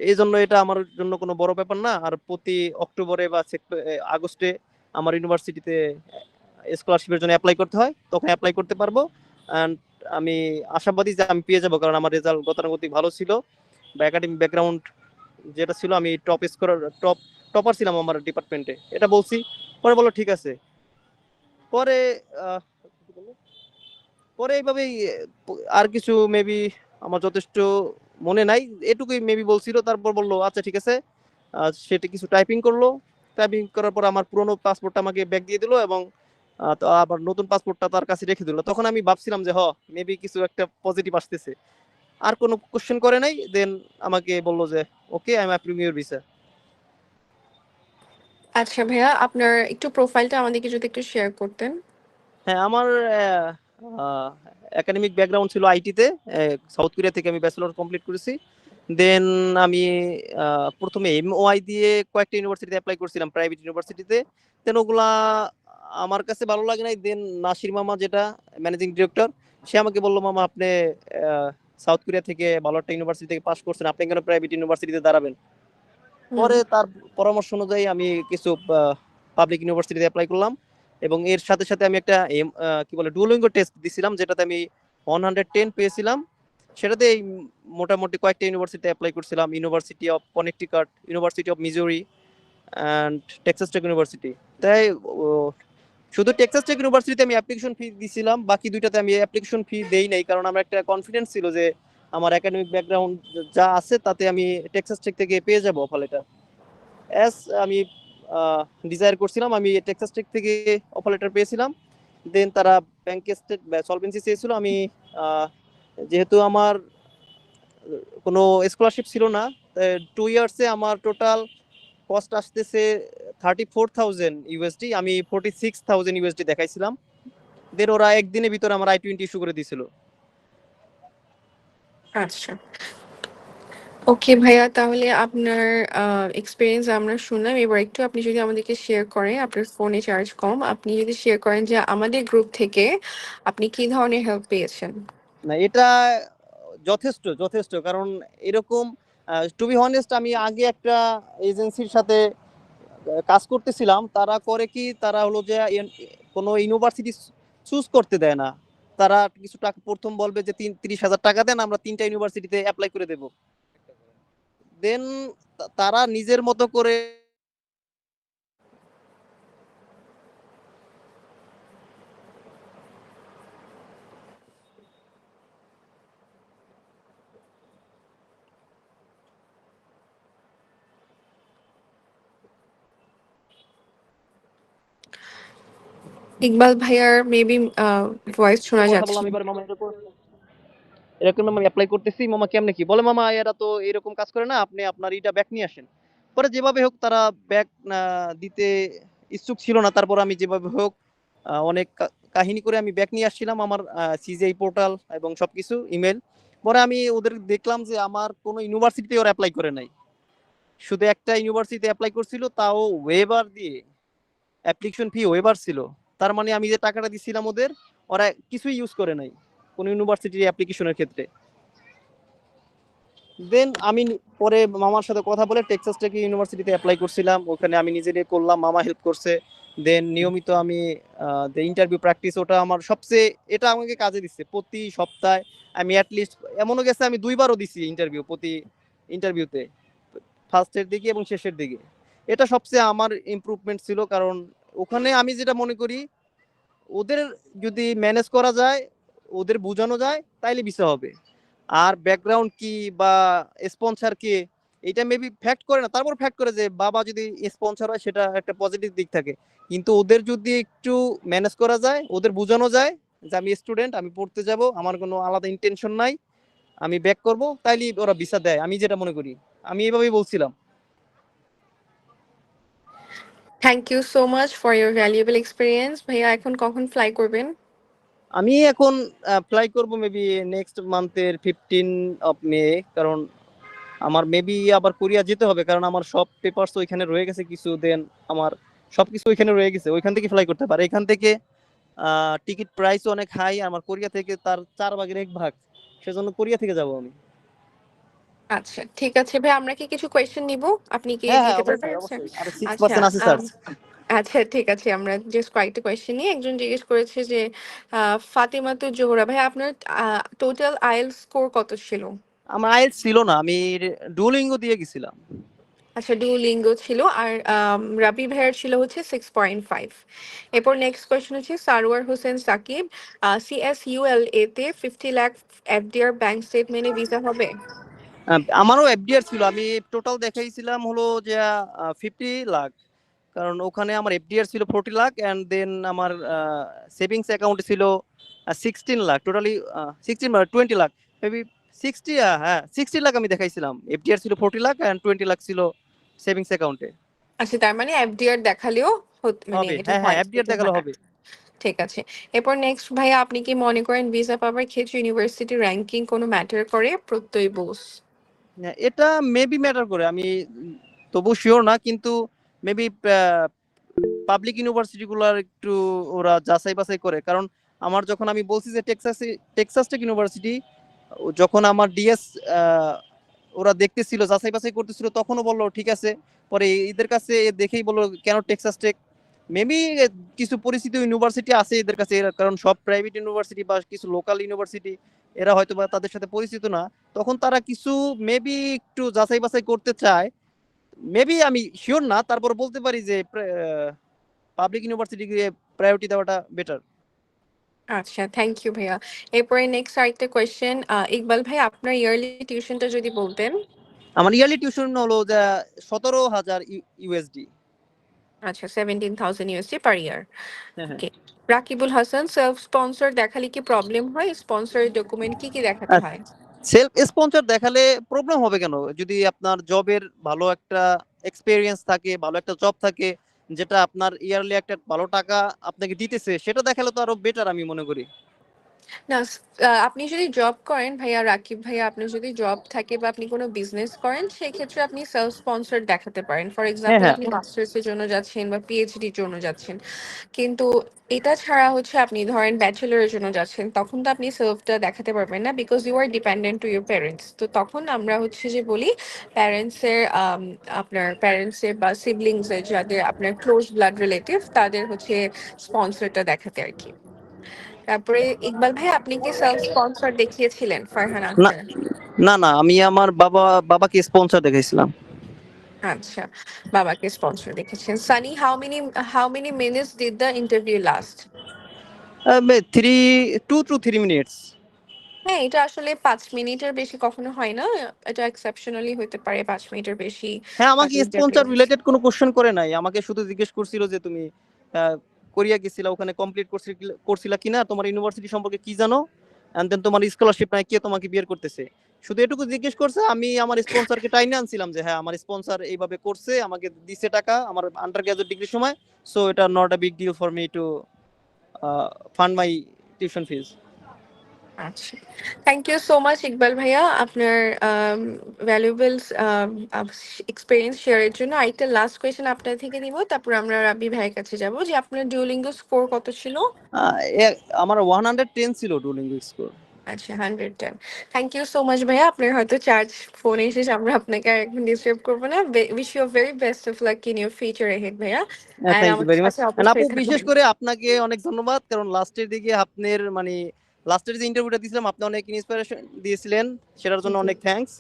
এই জন্য এটা আমার জন্য কোনো বড় ব্যাপার না। আর প্রতি অক্টোবরে বা আগস্টে আমার ইউনিভার্সিটিতে স্কলারশিপের জন্য অ্যাপ্লাই করতে হয়, তখন অ্যাপ্লাই করতে পারবো। অ্যান্ড আমি আশাবাদী যে আমি পেয়ে যাবো, কারণ আমার রেজাল্ট গতানুগতিক ভালো ছিল, বা একাডেমিক ব্যাকগ্রাউন্ড যেটা ছিল, আমি টপার ছিলাম আমার ডিপার্টমেন্টে, এটা বলছি। পরে বললো ঠিক আছে। পরে পরে এইভাবেই আর কিছু মেবি আমার যথেষ্ট মনে নাই, এটুকুই মেবি বলছিল। তারপর বললো আচ্ছা ঠিক আছে। সেটা কিছু টাইপিং করলো, টাইপিং করার পর আমার পুরোনো পাসপোর্টটা আমাকে ব্যাক দিয়ে দিল, এবং তো আবার নতুন পাসপোর্টটা তার কাছে রেখে দিল। তখন আমি ভাবছিলাম যে মেবি কিছু একটা পজিটিভ আসতেছে। আর কোনো কোশ্চেন করে নাই, দেন আমাকে বললো যে okay, I am approving your visa. আচ্ছা ভাইয়া, আপনার একটু প্রোফাইলটা আমাদেরকে যদি একটু শেয়ার করতেন। হ্যাঁ, আমার একাডেমিক ব্যাকগ্রাউন্ড ছিল আইটিতে। সাউথ কোরিয়া থেকে আমি ব্যাচেলর কমপ্লিট করেছি। দেন আমি প্রথমে এমওআই দিয়ে কয়েকটা ইউনিভার্সিটিতে অ্যাপ্লাই করছিলাম, প্রাইভেট ইউনিভার্সিটিতে। দেন ওগুলা আমার কাছে ভালো লাগে নাই। দেন নাসির মামা, যেটা ম্যানেজিং ডিরেক্টর, সে আমাকে বললো মামা আপনি সাউথ কোরিয়া থেকে ভালো একটা ইউনিভার্সিটি থেকে পাস করছেন, আপনি কেন প্রাইভেট ইউনিভার্সিটিতে দাঁড়াবেন? পরে তার পরামর্শ অনুযায়ী আমি কিছু পাবলিক ইউনিভার্সিটিতে অ্যাপ্লাই করলাম, এবং এর সাথে সাথে আমি একটা কি বলে ডুওলিঙ্গো টেস্ট দিছিলাম, যেটাতে আমি 110 পেয়েছিলাম। সেটাতে মোটামুটি কয়েকটা ইউনিভার্সিটিতে অ্যাপ্লাই করছিলাম, university of Connecticut, university of Missouri and Texas Tech university. তাই শুধু টেক্সাস টেক ইউনিভার্সিটিতে আমি অ্যাপ্লিকেশন ফি দিছিলাম, বাকি দুইটাতে আমি অ্যাপ্লিকেশন ফি দেই নাই, কারণ আমার একটা কনফিডেন্স ছিল যে আমার একাডেমিক ব্যাকগ্রাউন্ড যা আছে তাতে আমি টেক্সাস টেক থেকে পেয়ে যাবো অফার লেটার। অ্যাজ আমি ডিজায়ার করছিলাম, আমি টেক্সাস টেক থেকে অফার লেটার পেয়েছিলাম। দেন তারা ব্যাংক স্টেট সলভেন্সি চেয়েছিল। আমি যেহেতু আমার কোনো স্কলারশিপ ছিল না, 2 ইয়ার্সে আমার টোটাল কস্ট আসতেছে 34,000 ইউএসডি, আমি 46,000 ইউএসডি দেখাইছিলাম। দেন ওরা একদিনের ভিতরে আমার I-20 ইস্যু করে দিয়েছিল। আচ্ছা, ওকে ভাইয়া, তাহলে আপনার এক্সপিরিয়েন্স আমরা শুনলাম। এবার একটু আপনি যদি আমাদেরকে শেয়ার করেন, আপনার ফোনে চার্জ কম, আপনি যদি শেয়ার করেন যে আমাদের গ্রুপ থেকে আপনি কি ধরনের হেল্প পেয়েছেন। না, এটা যথেষ্ট যথেষ্ট, কারণ এরকম টু বি হনেস্ট, আমি আগে একটা এজেন্সির সাথে কাজ করতেছিলাম। তারা করে কি, তারা হলো যে কোনো ইউনিভার্সিটি চুজ করতে দেয় না। তারা কিছু টাকা প্রথম বলবে যে 30,000 টাকা দেন, আমরা 3টা ইউনিভার্সিটিতে অ্যাপ্লাই করে দেব। দেন তারা নিজের মতো করে ইকবাল ভাইয়ার মেবি ভয়েস শোনা কথা যাচ্ছে বললাম না। এবার মামা এরকম আমি অ্যাপ্লাই করতেছি, মামা কেমনে কি বলে, মামা এরা তো এরকম কাজ করে না, আপনি আপনার ইটা ব্যাক নিয়ে আসেন। পরে যেভাবে হোক তারা ব্যাক দিতে ইচ্ছুক ছিল না, তারপর আমি যেভাবে হোক অনেক কাহিনী করে আমি ব্যাক নিয়ে আসছিলাম আমার সিজিআই পোর্টাল এবং সবকিছু ইমেল। পরে আমি ওদের দেখলাম যে আমার কোনো ইউনিভার্সিটিতে ওরা অ্যাপ্লাই করে নাই, শুধু একটা ইউনিভার্সিটিতে অ্যাপ্লাই করছিল, তাও ওয়েবার দিয়ে, অ্যাপ্লিকেশন ফি ওয়েবার ছিল। তার মানে আমি যে টাকাটা দিছিলাম ওদের, ওরা কিছুই ইউজ করে নাই কোন ইউনিভার্সিটির অ্যাপ্লিকেশনের ক্ষেত্রে। দেন আমি পরে মামার সাথে কথা বলে টেক্সাস টেক ইউনিভার্সিটিতে অ্যাপ্লাই করছিলাম, ওখানে আমি নিজে দিয়ে করলাম, মামা হেল্প করছে। দেন নিয়মিত আমি ইন্টারভিউ প্র্যাকটিস, ওটা আমার সবচেয়ে, এটা আমাকে কাজে দিচ্ছে। প্রতি সপ্তাহে আমি অ্যাটলিস্ট, এমনও গেছে আমি 2বারও দিছি ইন্টারভিউ, প্রতি ইন্টারভিউতে ফার্স্টের দিকে এবং শেষের দিকে। এটা সবচেয়ে আমার ইমপ্রুভমেন্ট ছিল, কারণ ওখানে আমি যেটা মনে করি, ওদের যদি ম্যানেজ করা যায়, ওদের বোঝানো যায়, তাইলে ভিসা হবে। আর ব্যাকগ্রাউন্ড কি বা স্পন্সর কে, এটা মেবি ফ্যাক্ট করে না, তারপর ফ্যাক্ট করে যে বাবা যদি স্পন্সর হয় সেটা একটা পজিটিভ দিক থাকে। কিন্তু ওদের যদি একটু ম্যানেজ করা যায়, ওদের বোঝানো যায় যে আমি স্টুডেন্ট, আমি পড়তে যাব, আমার কোনো আলাদা ইন্টেনশন নাই, আমি ব্যাক করব, তাইলে ওরা ভিসা দেয়, আমি যেটা মনে করি। আমি এভাবেই বলছিলাম। Thank you so much for your valuable experience. ভাইয়া এখন কখন ফ্লাই করবেন? আমি এখন ফ্লাই করব মেবি নেক্সট মান্থের 15 মে, কারণ আমার মেবি আবার কোরিয়া যেতে হবে, কারণ আমার সব পেপারস ওইখানে রয়ে গেছে কিছু। দেন আমার সবকিছু ওইখানে রয়ে গেছে, ওইখান থেকে ফ্লাই করতে পারে। এখান থেকে টিকিট প্রাইস অনেক হাই, আমার কোরিয়া থেকে তার 4/1 ভাগ, সেজন্য কোরিয়া থেকে যাব আমি। আচ্ছা ঠিক আছে ভাই, আমরা কি কিছু কোয়েশ্চেন নিব? আপনি কি হ্যাঁ হ্যাঁ, দিতে পারবেন অবশ্যই answer? অবশ্যই, আরে আচ্ছা 6% আছে স্যার। আচ্ছা ঠিক আছে, আমরা জাস্ট কয়েকটা কোয়েশ্চেন নিয়ে। একজন জিজ্ঞেস করেছে যে ফাতেমাতুর জোহরা ভাই, আপনার টোটাল আইএলটিএস স্কোর কত ছিল? আমার আইএলটিএস ছিল না, আমি ডুওলিঙ্গো দিয়ে গেছিলাম। আচ্ছা ডুওলিঙ্গো ছিল। আর রাবি ভাইয়ার ছিল হচ্ছে 6.5। এরপর নেক্সট কোয়েশ্চেন হচ্ছে সারোয়ার হোসেন সাকিব, CSULA তে 50 লাখ এফডিআর ব্যাংক স্টেটমেন্টে ভিসা হবে? আমারও এফডিআর ছিল, আমি টোটাল দেখাইছিলাম হলো যে 50 লাখ, কারণ ওখানে আমার এফডিআর ছিল 40 লাখ, এন্ড দেন আমার সেভিংস অ্যাকাউন্টে ছিল 16 লাখ, টোটালি 20 লাখ মেবি, 60, হ্যাঁ 60 লাখ আমি দেখাইছিলাম। এফডিআর ছিল 40 লাখ এন্ড 20 লাখ ছিল সেভিংস অ্যাকাউন্টে। আচ্ছা তার মানে এফডিআর দেখালেও মানে হবে, এটা হ্যাঁ হ্যাঁ, হয়, এফডিআর এটা দেখালে হয়। হবে। ঠিক আছে। এরপর নেক্সট ভাইয়া, আপনি কি মনে করেন ভিসা পাওয়ার ক্ষেত্রে ইউনিভার্সিটি র্যাঙ্কিং কোনো ম্যাটার করে? প্রত্যয় বোস। হ্যাঁ, এটা মেবি ম্যাটার করে, আমি তবু শিওর না, কিন্তু মেবি পাবলিক ইউনিভার্সিটি গুলার একটু ওরা যাচাই বাছাই করে। কারণ আমার যখন আমি বলছি যে টেক্সাস টেক ইউনিভার্সিটি, যখন আমার ডিএস ওরা দেখতেছিল, যাচাই বাছাই করতেছিল, তখনও বললো ঠিক আছে। পরে এদের কাছে দেখেই বললো কেন টেক্সাস টেক, মেবি কিছু পরিচিত ইউনিভার্সিটি আছে এদের কাছে, কারণ সব প্রাইভেট ইউনিভার্সিটি বা কিছু লোকাল ইউনিভার্সিটি এরা হয়তো বা তাদের সাথে পরিচিত না, তখন তারা কিছু মেবি একটু যাচাই বাছাই করতে চায়। মেবি আমি শিওর না, তারপর বলতে পারি যে পাবলিক ইউনিভার্সিটিকে প্রায়োরিটি দেওয়াটা বেটার। আচ্ছা থ্যাংক ইউ ভাইয়া। এরপরে নেক্সট আরেকটা কোয়েশ্চেন, ইকবাল ভাই আপনার ইয়ারলি টিউশনটা যদি বলতেন। আমার ইয়ারলি টিউশন হলো যে 17,000 ইউএসডি। আচ্ছা 17,000 ইউএসডি পার ইয়ার। হ্যাঁ হ্যাঁ। ওকে। রাকিবুল হাসান, সেলফ স্পন্সর দেখালে কি প্রবলেম হয়? স্পন্সরের ডকুমেন্ট কি কি দেখাতে হয়? সেলফ স্পন্সর দেখালে প্রবলেম হবে কেন? যদি আপনার জবের ভালো একটা এক্সপেরিয়েন্স থাকে, ভালো একটা জব থাকে, যেটা আপনার ইয়ারলি একটা ভালো টাকা আপনাকে দিতেছে, সেটা দেখালে তো আরো বেটার আমি মনে করি। না আপনি যদি জব করেন ভাইয়া, রাকিব ভাইয়া, আপনি যদি জব থাকে বা আপনি কোনো বিজনেস করেন, সেই ক্ষেত্রে আপনি সেলফ স্পন্সর দেখাতে পারেন। ফর হ্যাঁ এক্সাম্পল হ্যাঁ আপনি মাস্টার্স এর জন্য যাচ্ছেন বা পিএইচডির জন্য যাচ্ছেন, কিন্তু এটা ছাড়া হচ্ছে আপনি ধরেন ব্যাচেলরের জন্য যাচ্ছেন, তখন তো আপনি সেলফটা দেখাতে পারবেন না, because you are dependent to your parents. তো তখন আমরা হচ্ছে যে বলি প্যারেন্টসের, আপনার প্যারেন্টসের বা সিবলিংসের যাদের আপনার ক্লোজ ব্লাড রিলেটিভ, তাদের হচ্ছে স্পন্সরটা দেখাতে আর কি। তারপরে ইকবাল ভাই, আপনি কি সেলফ স্পন্সর দেখিয়েছিলেন ফারহান না আক্তার? না না, আমি আমার বাবাকে স্পন্সর দেখাইছিলাম। আচ্ছা, বাবাকে স্পন্সর দেখেছেন। Sunny, how many minutes did the interview last? 2 to 3 minutes। হ্যাঁ, এটা আসলে 5 মিনিটের বেশি কখনো হয় না। এটা এক্সেপশনালি হতে পারে 5 মিনিটের বেশি। হ্যাঁ, আমাকে বাকি স্পন্সর ইন্টারভিউ। রিলেটেড কোনো কোশ্চেন করে নাই, আমাকে শুধু জিজ্ঞেস করছিল যে তুমি কোরিয়া গেছিলা, ওখানে কমপ্লিট করছিলা কিনা, তোমার ইউনিভার্সিটি সম্পর্কে কি জানো, এন্ড দেন তোমার স্কলারশিপ নাই, কে তোমাকে বিয়ে করতেছে। শুধু এটুকু জিজ্ঞেস করছে, আমি আমার স্পন্সরকে টাইনে আনছিলাম যে হ্যাঁ আমার স্পন্সর এইভাবে করছে, আমাকে দিছে টাকা আমার আন্ডার গ্রাজুয়েট ডিগ্রির সময়, সো এটা not a big deal for me to fund my tuition fees. আচ্ছা, thank you so much Iqbal ভাইয়া আপনার ভ্যালুয়েবল এক্সপিরিয়েন্স শেয়ারের জন্য। আরেকটা লাস্ট কোয়েশ্চেন আপনার থেকে নিব, তারপর আমরা রাব্বি ভাইয়ের কাছে যাব, যে আপনার ডুওলিঙ্গো স্কোর কত ছিল? আমার 110 ছিল ডুওলিঙ্গো স্কোর। আচ্ছা, 110। থ্যাংক ইউ সো মাচ ভাইয়া, আপনার হয়তো চার্জ ফোনে শেষ, আমরা আপনাকে আর এখন ডিস্টার্ব করবো না। Wish you very best of luck in your future ahead ভাইয়া। আর থ্যাংক ইউ আমাদের ভেরি মাচ। সাথে অবশ্যই আপু বিশেষ থাকবেন। করে আপনাকে অনেক ধন্যবাদ, কারণ লাস্টের দিকে আপনার মানে লাস্টের যে ইন্টারভিউটা দিয়েছিলাম আপনি অনেক ইন্সপিরেশন দিয়েছিলেন, সেটার জন্য অনেক thanks.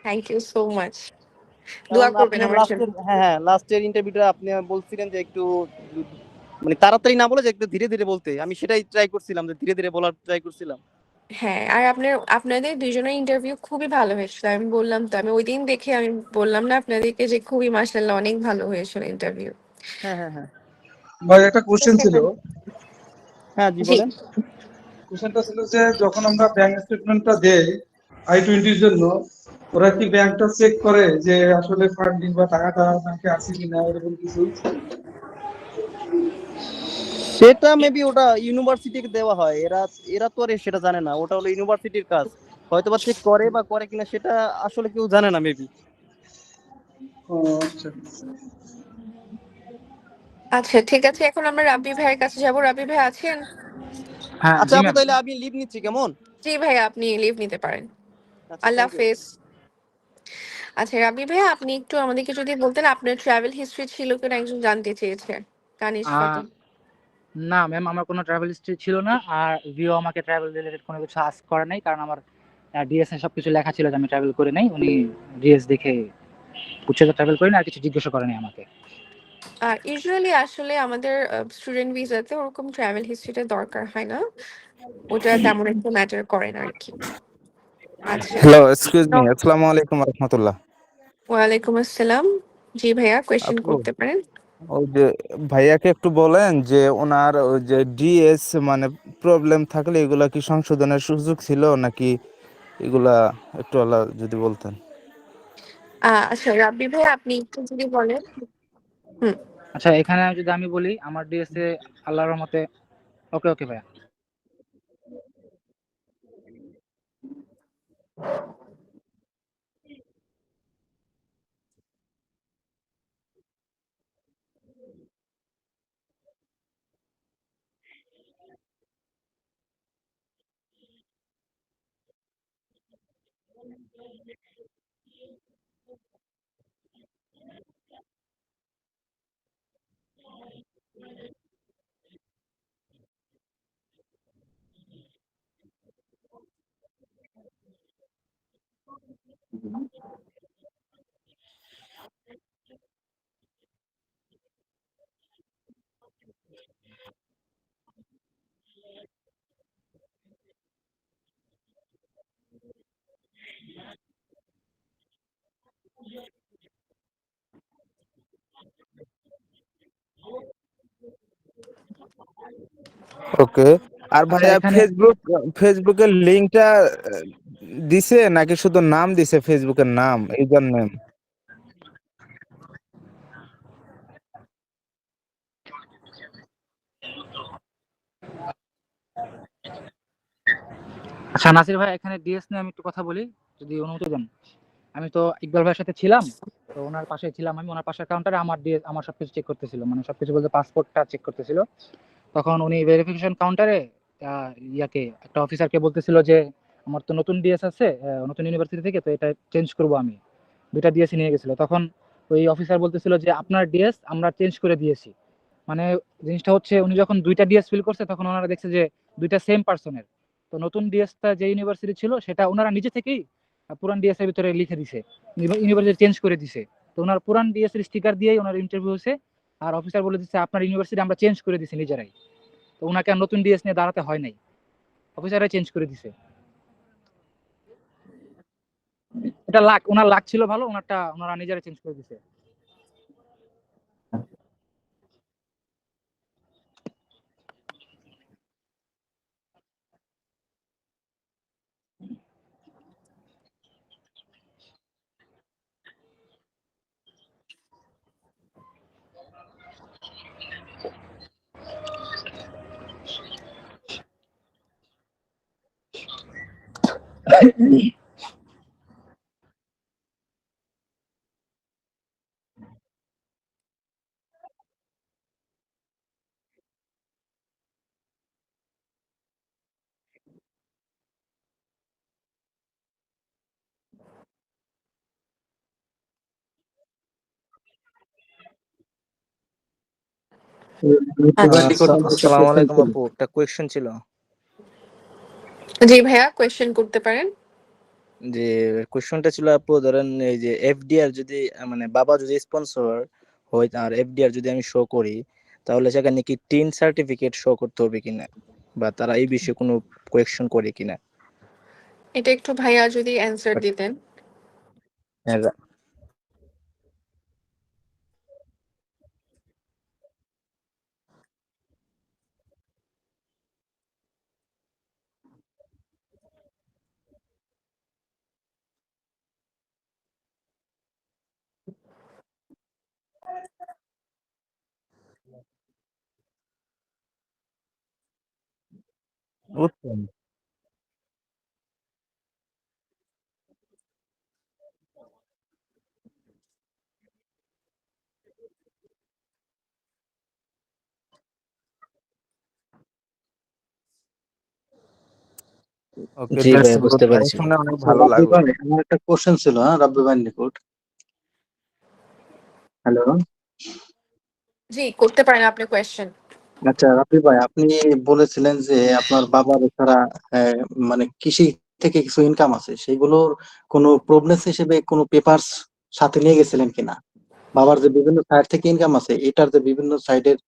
Thank you so much, কারণ দোয়া করবেন আপনার আমার জন্য। লাস্টের লাস্টের ইন্টারভিউটা আপনি বলছিলেন যে একটু মানে তাড়াতাড়ি না বলে যে একটু ধীরে ধীরে বলতে, আমি সেটাই ট্রাই করছিলাম, যে ধীরে ধীরে বলার ট্রাই করছিলাম। হ্যাঁ, আর আপনাদের দুইজনের ইন্টারভিউ খুবই ভালো হয়েছিল, আমি বললাম তো, আমি ওই দিন দেখে আমি বললাম না আপনাদেরকে যে খুবই মাশাআল্লাহ অনেক ভালো হয়েছিল ইন্টারভিউ। হ্যাঁ হ্যাঁ হ্যাঁ ভাই একটা কোশ্চেন ছিল। হ্যাঁ, জি জি। বলেন। কোশ্চেনটা ছিল যে যখন আমরা ব্যাংক স্টেটমেন্টটা দেই I-20 জন্য, ওরা কি ব্যাংকটা চেক করে যে আসলে ফান্ডিং বা টাকাটা ব্যাংকে আছে কিনা এরকম কিছু? সেটা মেবি ওটা ইউনিভার্সিটিকে দেওয়া হয়, এরা এরা তো আর সেটা জানে না, ওটা হলো ইউনিভার্সিটির কাজ। হয়তোবা চেক করে বা করে কিনা সেটা আসলে কেউ জানে না মেবি। ও আচ্ছা। আচ্ছা ঠিক আছে, এখন আমরা রাব্বি ভাইয়ের কাছে যাব। রাব্বি ভাই আছেন? হ্যাঁ আচ্ছা জি আপু, ম্যাম। তাইলে আমি লিভ নিচ্ছি কেমন? জি ভাইয়া, আপনি লিভ নিতে পারেন। আচ্ছা, আল্লাহ থ্যাংক ইউ। হাফেজ। আচ্ছা রাব্বি ভাইয়া, আপনি একটু আমাদেরকে যদি বলতেন আপনার ট্রাভেল হিস্ট্রি ছিল কিনা, একজন জানতে চেয়েছে, কানিশ ফাতেম। না ম্যাম, আমার কোনো ট্রাভেল হিস্ট্রি ছিল না, আর ভিও আমাকে ট্রাভেল রিলেটেড কোনো কিছু আস্ক করে নাই, কারণ আমার ডিএস এ সবকিছু লেখা ছিল যে আমি ট্রাভেল করি নাই। উনি ডিএস দেখে বুঝছে যে ট্রাভেল করি না, আর কিছু জিজ্ঞাসা করে নাই আমাকে। ইউজুয়ালি আসলে আমাদের স্টুডেন্ট ভিসাতে ওরকম ট্রাভেল হিস্ট্রিটা দরকার হয় না, ওটা তেমন একটা ম্যাটার করে না আর কি। আচ্ছা। হ্যালো, এক্সকিউজ মি, আসসালামু আলাইকুম রাহমাতুল্লাহ। ওয়ালাইকুম আসসালাম। জি ভাইয়া, কোয়েশ্চেন আপু, করতে পারেন। ওই যে ভাইয়াকে একটু বলেন যে ওনার ওই যে ডিএস মানে প্রবলেম থাকলে এগুলা কি সংশোধনের সুযোগ ছিল নাকি, এগুলা একটু আল্লাহ যদি বলতেন। আচ্ছা রাব্বি ভাই, আপনি একটু যদি বলেন। হুম। আচ্ছা, এখানে যদি আমি বলি আমার ডিএস এ আল্লাহর রহমতে। ওকে ওকে ভাইয়া। ওকে। আর আচ্ছা ভাইয়া এখানে ফেসবুকের লিংকটা দিছে নাকি শুধু নাম দিছে, ফেসবুকের নাম, ইউজার নেম? আচ্ছা নাসির ভাই, এখানে ডিএস নিয়ে আমি একটু কথা বলি, যদি অনুমতি দেন। আমি তো ইকবাল ভাইয়ের সাথে ছিলাম, তো ওনার পাশে ছিলাম, আমি ওনার পাশের কাউন্টারে আমার ডিএস আমার সবকিছু চেক করতেছিল, মানে সবকিছু বলতে পাসপোর্টটা চেক করতেছিল। তখন উনি ভেরিফিকেশন কাউন্টারে ইয়াকে একটা অফিসারকে বলতেছিল যে আমার তো নতুন ডিএস আছে, নতুন ইউনিভার্সিটি থেকে, তো এটা চেঞ্জ করব আমি। দুইটা ডিএস নিয়ে গেছিল। তখন ওই অফিসার বলতেছিল যে আপনার ডিএস আমরা চেঞ্জ করে দিয়েছি। মানে জিনিসটা হচ্ছে উনি যখন দুইটা ডিএস ফিল করছে তখন ওনারা দেখছে যে দুইটা সেম পার্সনের। তো নতুন ডিএসটা যে ইউনিভার্সিটি ছিল সেটা ওনারা নিজে থেকেই পুরান ডিএস এর ভিতরে লিখে দিছে, ইউনিভার্সিটি চেঞ্জ করে দিছে। তো ওনার পুরান ডিএস এর স্টিকার দিয়েই ওনার ইন্টারভিউ হয়েছে। আর অফিসার বলে দিচ্ছে আপনার ইউনিভার্সিটি আমরা চেঞ্জ করে দিছি নিজেরাই। তো ওনাকে আর নতুন ডিএস নিয়ে দাঁড়াতে হয় নাই, অফিসাররাই চেঞ্জ করে দিছে। এটা লাক, ওনার লাক ছিল ভালো, ওনারটা ওনারা নিজেরাই চেঞ্জ করে দিছে। আচ্ছা। আসসালামু আলাইকুম আপু, একটা কোয়েশ্চেন ছিল জি ভাইয়া, কোয়েশ্চেন করতে পারেন। যে কোয়েশ্চনটা ছিল আপু, ধরেন এই যে এফডিআর যদি মানে বাবা যদি স্পন্সর হয় আর এফডিআর যদি আমি শো করি, তাহলে সেখানে কি টিন সার্টিফিকেট শো করতে হবে কিনা, বা তারা এই বিষয়ে কোনো কোয়েশ্চন করে কিনা? এটা একটু ভাইয়া যদি অ্যান্সার But, দিতেন। হ্যাঁ, বুঝছেন? ওকে, জি দ্যাটস ভাইয়া, গুড বুঝতে ভাই, পেরেছি ভাই। শুনে অনেক আচ্ছা ভালো রাব্বি লাগলো। ভাই, আমার একটা কোশ্চেন ছিল, হ্যাঁ রাব্বি ভাইয়ের নিকট। হ্যালো। জি, করতে পারেন আপনি কোয়েশ্চেন। আচ্ছা রাব্বি ভাই, আপনি বলেছিলেন যে আপনার বাবার এছাড়া আহ, মানে কৃষি থেকে কিছু ইনকাম আছে, সেগুলোর কোনো প্রবলেম হিসেবে কোনো পেপারস সাথে নিয়ে গেছিলেন কিনা? বাবার যে বিভিন্ন সাইড থেকে ইনকাম আছে, এটার যে বিভিন্ন সাইডের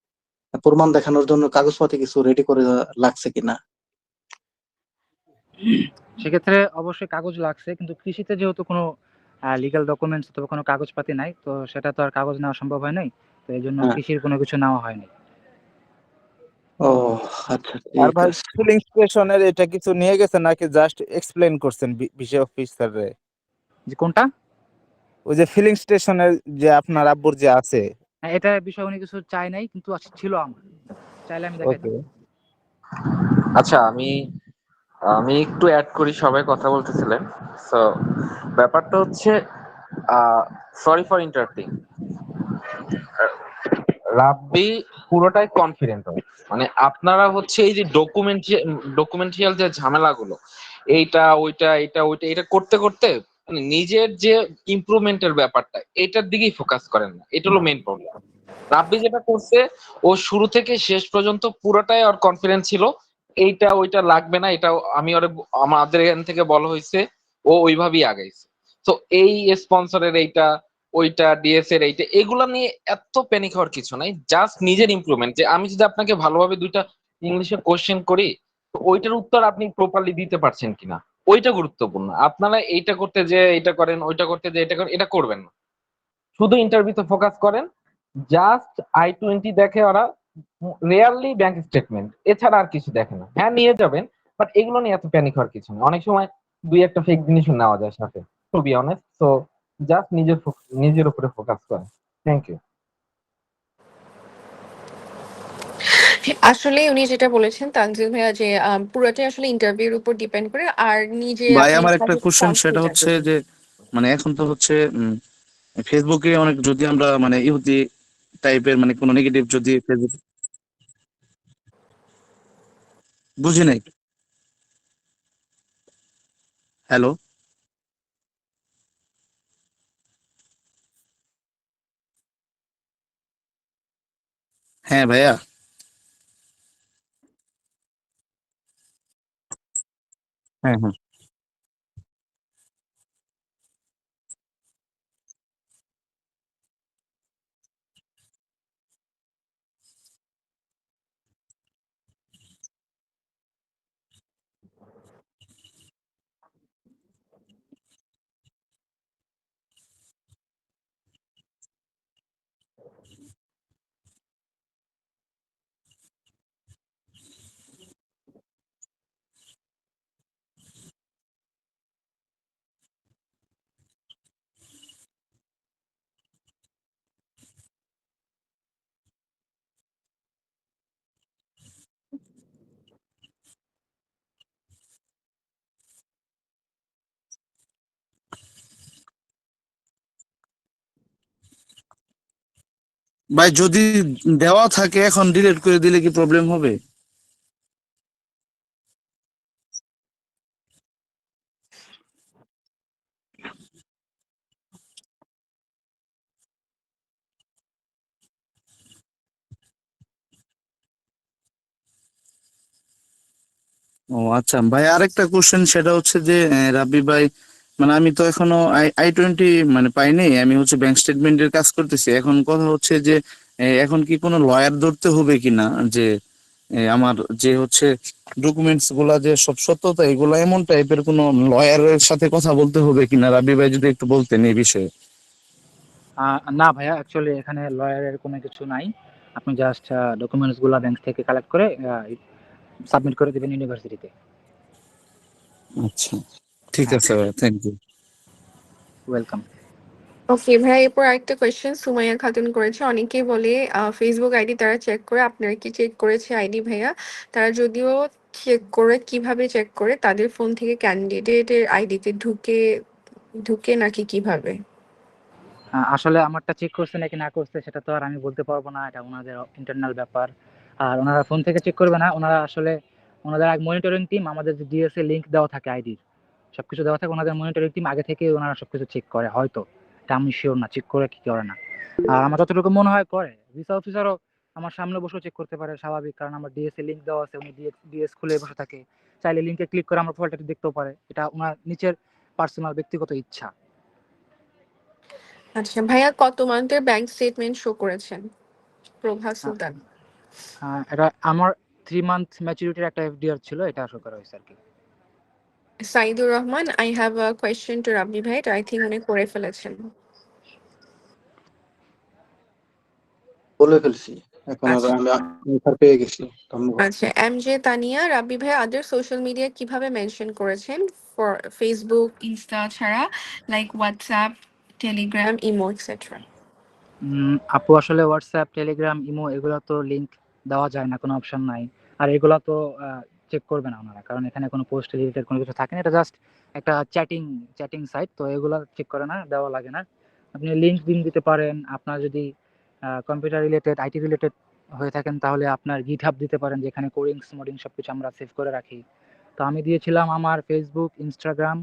প্রমাণ দেখানোর জন্য কাগজপাতি কিছু রেডি করে লাগছে কিনা? সেক্ষেত্রে অবশ্যই কাগজ লাগছে, কিন্তু কৃষিতে যেহেতু কোনো লিগ্যাল ডকুমেন্টস অথবা কোনো কাগজপাতি নাই, তো সেটা তো আর কাগজ নেওয়া সম্ভব হয় নাই। তো এই জন্য হ্যাঁ। কৃষির কোনো কিছু নেওয়া হয়নি। ও আচ্ছা, আর ঠিক ভাই, আছে। ফিলিং স্টেশনের এটা কিছু নিয়ে গেছেন নাকি জাস্ট এক্সপ্লেন করছেন বিশেষ অফিসারে? যে কোনটা? ওই যে ফিলিং স্টেশনের যে আপনার আব্বুর যে আছে। হ্যাঁ, এটা বিষয়ে উনি কিছু চাই নাই, কিন্তু ছিল আমার। চাইলে আমি দেখাইতাম। ওকে। আচ্ছা, আমি আমি একটু অ্যাড করি, সবাই কথা বলতেছিলেন। সো ব্যাপারটা হচ্ছে, সরি ফর ইন্টারাপ্টিং। রাব্বি পুরোটাই কনফিডেন্ট হয়, মানে আপনারা হচ্ছে এই যে ডকুমেন্টারিয়াল যে ঝামেলাগুলো, এইটা ওইটা এটা ওইটা এটা করতে করতে মানে নিজের যে ইমপ্রুভমেন্টের ব্যাপারটা, এটার দিকেই ফোকাস করেন না। এটা হলো মেইন প্রবলেম। রাব্বি যেটা করছে, ও শুরু থেকে শেষ পর্যন্ত পুরোটাই ওর কনফিডেন্স ছিল, এইটা ওইটা লাগবে না, এটা আমি ওরে আমাদের এখান থেকে বলা হয়েছে, ও ওইভাবেই আগাইছে। তো এই স্পন্সরের এইটা ওইটা ডিএস এর এইটা এগুলা নিয়ে এত প্যানিক হওয়ার কিছু নাই। জাস্ট নিজের ইমপ্রুভমেন্ট, যে আমি যদি আপনাকে ভালোভাবে দুইটা ইংলিশে কোশ্চেন করি, তো ওইটার উত্তর আপনি প্রপারলি দিতে পারছেন কিনা, ওইটা গুরুত্বপূর্ণ। আপনারা এইটা করতে যে এটা করেন, ওইটা করতে যে এটা করেন, এটা করবেন না। শুধু ইন্টারভিউতে ফোকাস করেন। জাস্ট I-20 দেখে ওরা, রেয়ারলি ব্যাংক স্টেটমেন্ট, এছাড়া আর কিছু দেখে না। হ্যাঁ, নিয়ে যাবেন, বাট এগুলো নিয়ে এত প্যানিক হওয়ার কিছু নেই। অনেক সময় দুই একটা ফেক জিনিসও নেওয়া যায় সাথে, to be honest. So just নিজের উপরে ফোকাস করেন। Thank you. আসলে উনি যেটা বলেছেন তানজিল ভাইয়া, যে পুরোটাই আসলে ইন্টারভিউর উপর ডিপেন্ড করে, আর নিজে ভাই আপনি আমার একটা কতটা কোশ্চেন, সেটা কনফিডেন্ট। হচ্ছে যে মানে এখন তো হচ্ছে ফেসবুকে অনেক, যদি আমরা মানে ইহুদি টাইপের মানে কোনো নেগেটিভ যদি ফেসবুক, বুঝি নাই। হ্যালো। হ্যাঁ ভাইয়া। হ্যাঁ হ্যাঁ। ভাই যদি দেওয়া থাকে এখন ডিলিট করে দিলে কি প্রবলেম হবে? ও আচ্ছা ভাই, আরেকটা কোশ্চেন, সেটা হচ্ছে যে রাব্বি ভাই, মানে আমি তো এখনো I-20 মানে পাইনি। আমি হচ্ছে ব্যাংক স্টেটমেন্টের কাজ করতেছি। এখন কথা হচ্ছে যে এখন কি কোনো লয়ার ধরতে হবে কিনা, যে আমার যে হচ্ছে ডকুমেন্টস গুলা যে সব সত্যতা এগুলা, এমন টাইপের কোনো লয়ারের সাথে কথা বলতে হবে কিনা? রাব্বি ভাই যদি একটু বলতেন এই বিষয়ে। না ভাইয়া, অ্যাকচুয়ালি এখানে লয়ারের কোনো কিছু নাই। আপনি জাস্ট ডকুমেন্টস গুলা ব্যাংক থেকে কালেক্ট করে সাবমিট করে দিবেন ইউনিভার্সিটিতে। আচ্ছা, ঠিক হ্যাঁ, আছে ভাই, থ্যাংক ইউ। ওয়েলকাম। ওকে ভাইয়া, এরপর আরেকটা কোয়েশ্চেন সুমাইয়া খাতুন করেছে। অনেকেই বলে ফেসবুক আইডি তারা চেক করে, আপনারা কি চেক করেছে আইডি ভাইয়া? তারা যদিও চেক করে, কিভাবে চেক করে? তাদের ফোন থেকে ক্যান্ডিডেটের আইডিতে ঢুকে ঢুকে নাকি কিভাবে? আসলে আমারটা চেক করছে নাকি না করছে সেটা তো আর আমি বলতে পারবো না, এটা ওনাদের ইন্টারনাল ব্যাপার। আর ওনারা ফোন থেকে চেক করবে না, ওনারা আসলে ওনাদের এক মনিটরিং টিম, আমাদের যে ডিএসএ লিংক দেওয়া থাকে আইডির, সবকিছু দেওয়া থাকে, ওনাদের মনিটরিং টিম আগে থেকে ওনারা সবকিছু চেক করে হয়তো। এটা আমি শিওর না চেক করে কি করে না। আর আমার যতটুকু মনে হয় করে। ভিসা অফিসারও আমার সামনে বসে চেক করতে পারে, স্বাভাবিক, কারণ আমার ডিএসএ লিংক দেওয়া আছে, উনি ডিএস খুলে বসে থাকে, চাইলে লিংকে ক্লিক করে আমার প্রোফাইলটা দেখতেও পারে। এটা ওনার নিচের পার্সোনাল ব্যক্তিগত ইচ্ছা। আচ্ছা ভাইয়া, কত মান্থের ব্যাংক স্টেটমেন্ট শো করেছেন? প্রভা আহ, সুলতান। এটা আমার 3 মান্থ ম্যাচুরিটির একটা এফডিআর ছিল, এটা শো করা হয়েছে আর কি। Saidur Rahman, I have a question to Rabbi ভাই। আই থিঙ্ক উনি করে ফেলেছেন। বলে ফেলছি। এখন আর আচ্ছা আমি answer পেয়ে গেছি। ধন্যবাদ। আচ্ছা, এমজে তানিয়া, রাব্বি ভাই আদার সোশ্যাল মিডিয়া কিভাবে মেনশন করেছেন ফর ফেসবুক, ইনস্টা ছাড়া, like WhatsApp, Telegram, imo etcetera? আপু আসলে হোয়াটসঅ্যাপ, টেলিগ্রাম, ইমো এগুলো তো লিংক দেওয়া যায় না, কোনো অপশন নাই। আর এগুলো তো চেক করবে না ওনারা, কারণ এখানে কোনো পোস্ট রিলেটেড কোনো কিছু থাকে না, এটা জাস্ট একটা চ্যাটিং সাইট, তো এগুলো চেক করে না, দেওয়া লাগে না। আপনি লিংক দিতে পারেন, আপনার যদি কম্পিউটার রিলেটেড, আইটি রিলেটেড হয়ে থাকেন, তাহলে আপনার গিটহাব দিতে পারেন, যেখানে কোডিংস মোডিং সবকিছু আমরা সেভ করে রাখি। তো আমি দিয়েছিলাম আমার ফেসবুক, ইনস্টাগ্রাম,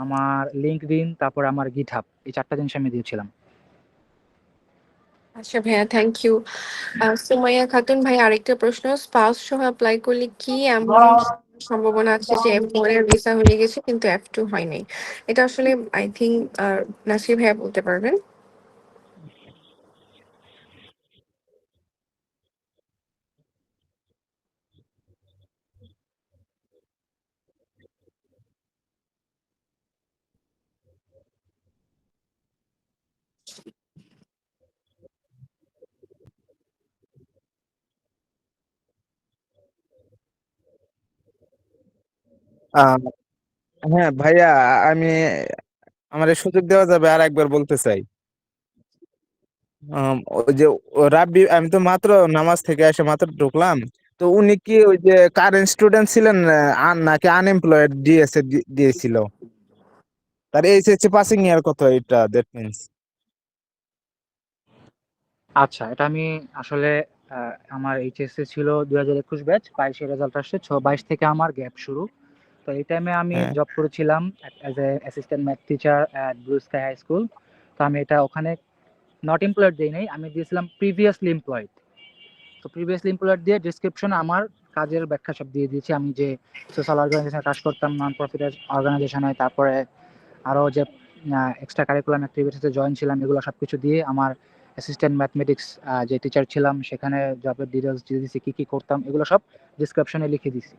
আমার লিঙ্কডইন, তারপর আমার গিটহাব, এই 4টা জিনিস আমি দিয়েছিলাম। আচ্ছা ভাইয়া, থ্যাংক ইউ। সুমাইয়া খাতুন ভাই, আরেকটা প্রশ্ন, স্পাউস সহ অ্যাপ্লাই করলে কি এমন সম্ভাবনা আছে যে F1 এর ভিসা হয়ে গেছে কিন্তু F2 হয় নাই? এটা আসলে আই থিঙ্ক নাসির ভাইয়া বলতে পারবেন। আহ, হ্যাঁ ভাইয়া, আমি আমার এই সুযোগ দেওয়া যাবে আর একবার বলতে চাই। ওই যে রাব্বি, আমি তো মাত্র নামাজ থেকে এসে মাত্র ঢুকলাম। তো উনি কি ওই যে কারেন্ট স্টুডেন্ট ছিলেন, নাকি আনএমপ্লয়েড ডিএসএ দিয়েছিল? তার এইচএসসি পাসিং ইয়ার কত, এটা দ্যাট মিন্স? আচ্ছা, এটা আমি আসলে আমার এইচএসসি ছিল 2021 ব্যাচ, 22 রেজাল্ট আসছে, 22 থেকে আমার গ্যাপ শুরু। তো এই টাইমে আমি হ্যাঁ। জব করেছিলাম as a assistant math teacher at Blue Sky High School. তো আমি এটা ওখানে নট এমপ্লয়েড দিই নাই, আমি দিয়েছিলাম প্রিভিয়াসলি এমপ্লয়েড। তো প্রিভিয়াসলি এমপ্লয়েড দিয়ে ডিসক্রিপশনে আমার কাজের ব্যাখ্যা সব দিয়ে দিয়েছি, আমি যে সোশ্যাল অর্গানাইজেশনে কাজ করতাম, নন প্রফিট অর্গানাইজেশনে, তারপরে আরও যে এক্সট্রা কারিকুলাম অ্যাক্টিভিটিসে জয়েন ছিলাম, এগুলো সব কিছু দিয়ে আমার অ্যাসিস্ট্যান্ট ম্যাথমেটিক্স যে টিচার ছিলাম সেখানে জবের ডিটেলস দিয়ে দিয়েছি, কী কী করতাম এগুলো সব ডিসক্রিপশনে লিখে দিছি।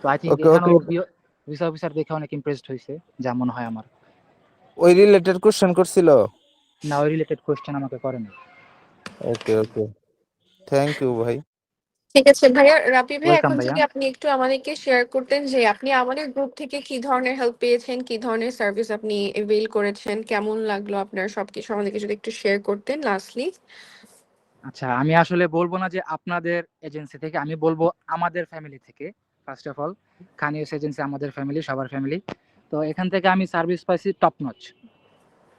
তো আই থিঙ্ক ওকে, ওকে। এখানেও ভিসা অফিসার দেখে অনেক ইমপ্রেসড হয়েছে, যা মনে হয় আমার। ওই রিলেটেড কোশ্চেন করছিল? না, ওই রিলেটেড কোয়েশ্চেন আমাকে করেনি। ওকে, ওকে, থ্যাংক ইউ ভাই। ঠিক আছে ভাইয়া। রাব্বি ভাই, ওয়েলকাম এখন ভাইয়া। যদি আপনি একটু আমাদেরকে শেয়ার করতেন যে আপনি আমাদের গ্রুপ থেকে কি ধরনের হেল্প পেয়েছেন, কি ধরনের সার্ভিস আপনি এভেইল করেছেন, কেমন লাগলো আপনার, সবকিছু আমাদেরকে যদি একটু শেয়ার করতেন লাস্টলি। আচ্ছা, আমি আসলে বলবো না যে আপনাদের এজেন্সি থেকে, আমি বলবো আমাদের ফ্যামিলি থেকে। ফার্স্ট অফ অল, খানিউস এজেন্সি আমাদের ফ্যামিলি, সবার ফ্যামিলি। তো এখান থেকে আমি সার্ভিস পাইছি টপ নচ।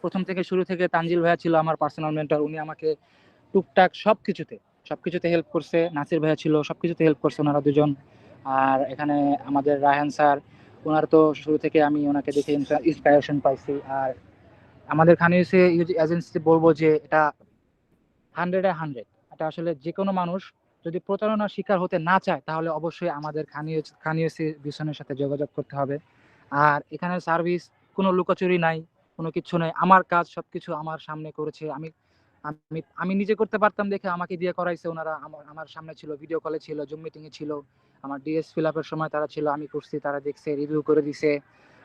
প্রথম থেকে শুরু থেকে তানজিল ভাইয়া ছিল আমার পার্সোনাল মেন্টর, উনি আমাকে টুকটাক সবকিছুতে হেল্প করছে। নাসির ভাইয়া ছিল, সবকিছুতে হেল্প করছে ওনারা দুজন। আর এখানে আমাদের রায়হান স্যার, ওনার তো শুরু থেকে আমি ওনাকে দেখে ইন্সপিরেশন পাইছি। আর আমাদের খান ইউসি এজেন্সি বলবো যে এটা 100-এ 100। এটা আসলে যে কোনো মানুষ যদি প্রতারণার শিকার হতে না চায় তাহলে অবশ্যই আমাদের খান ইউসি ভিশনের সাথে যোগাযোগ করতে হবে। আর এখানে সার্ভিস কোনো লুকোচুরি নাই, কোনো কিছু নেই। আমার কাজ সবকিছু আমার সামনে করেছে। আমি আমি আমি নিজে করতে পারতাম দেখে আমাকে দিয়ে করাইছে ওনারা। আমার সামনে ছিল, ভিডিও কলে ছিল, জুম মিটিং এ ছিল, আমার ডিএস ফিল আপের সময় তারা ছিল, আমি করছি, তারা দেখছে, রিভিউ করে দিছে।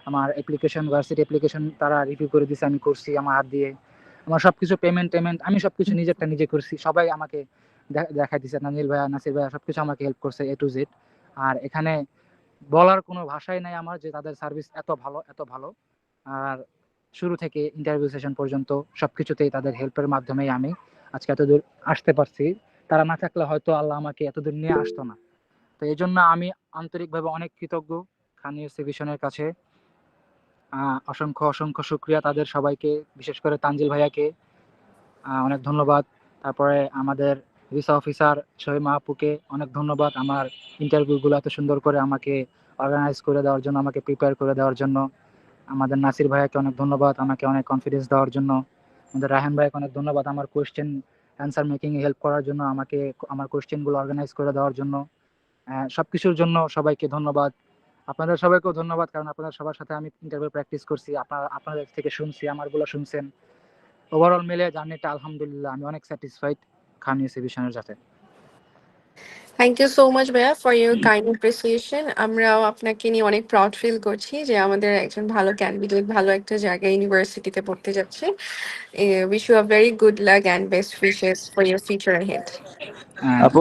আমার অ্যাপ্লিকেশন, ভার্সিটি অ্যাপ্লিকেশন তারা রিভিউ করে দিছে, আমি করছি আমার হাত দিয়ে। আমার সবকিছু পেমেন্ট আমি সবকিছু নিজেরটা নিজে করছি। সবাই আমাকে দেখাই দিছে, নাজিল ভাইয়া, নাসির ভাইয়া সবকিছু আমাকে হেল্প করছে A to Z। আর এখানে বলার কোনো ভাষাই নাই আমার যে তাদের সার্ভিস এত ভালো। আর শুরু থেকে ইন্টারভিউ সেশন পর্যন্ত সবকিছুতেই তাদের হেল্পের মাধ্যমেই আমি আজকে এতদূর আসতে পারছি। তারা না থাকলে হয়তো আল্লাহ আমাকে এতদূর নিয়ে আসতো না। তো এই জন্য আমি আন্তরিকভাবে অনেক কৃতজ্ঞ খান ইউসি ভিশনের কাছে। অসংখ্য শুক্রিয়া তাদের সবাইকে, বিশেষ করে তানজিল ভাইয়াকে অনেক ধন্যবাদ। তারপরে আমাদের ভিসা অফিসার শহীমা আপুকে অনেক ধন্যবাদ আমার ইন্টারভিউগুলো এত সুন্দর করে আমাকে অর্গানাইজ করে দেওয়ার জন্য, আমাকে প্রিপেয়ার করে দেওয়ার জন্য। আমাদের নাসির ভাইয়াকে অনেক ধন্যবাদ আমাকে অনেক কনফিডেন্স দেওয়ার জন্য। আমাদের রায়হান ভাইয়াকে অনেক ধন্যবাদ আমার কোয়েশ্চেন অ্যান্সার মেকিং এ হেল্প করার জন্য, আমাকে আমার কোয়েশ্চেনগুলো অর্গানাইজ করে দেওয়ার জন্য। সবকিছুর জন্য সবাইকে ধন্যবাদ। আপনাদের সবাইকেও ধন্যবাদ, কারণ আপনাদের সবার সাথে আমি ইন্টারভিউ প্র্যাকটিস করছি, আপনাদের থেকে শুনছি, আমারগুলো শুনছেন। ওভারঅল মিলে জার্নিটা আলহামদুলিল্লাহ আমি অনেক স্যাটিসফাইড খান ইউসি ভিশনের সাথে। থ্যাংক ইউ সো মাচ ভাইয়া ফর ইউর কাইন্ড অ্যাপ্রিসিয়েশন। আমরাও আপনাকে নিয়ে অনেক প্রাউড ফিল করছি যে আমাদের একজন ভালো ক্যান্ডিডেট ভালো একটা জায়গায় ইউনিভার্সিটিতে পড়তে যাচ্ছে। Wish you a very good luck and best wishes for your future ahead. আপু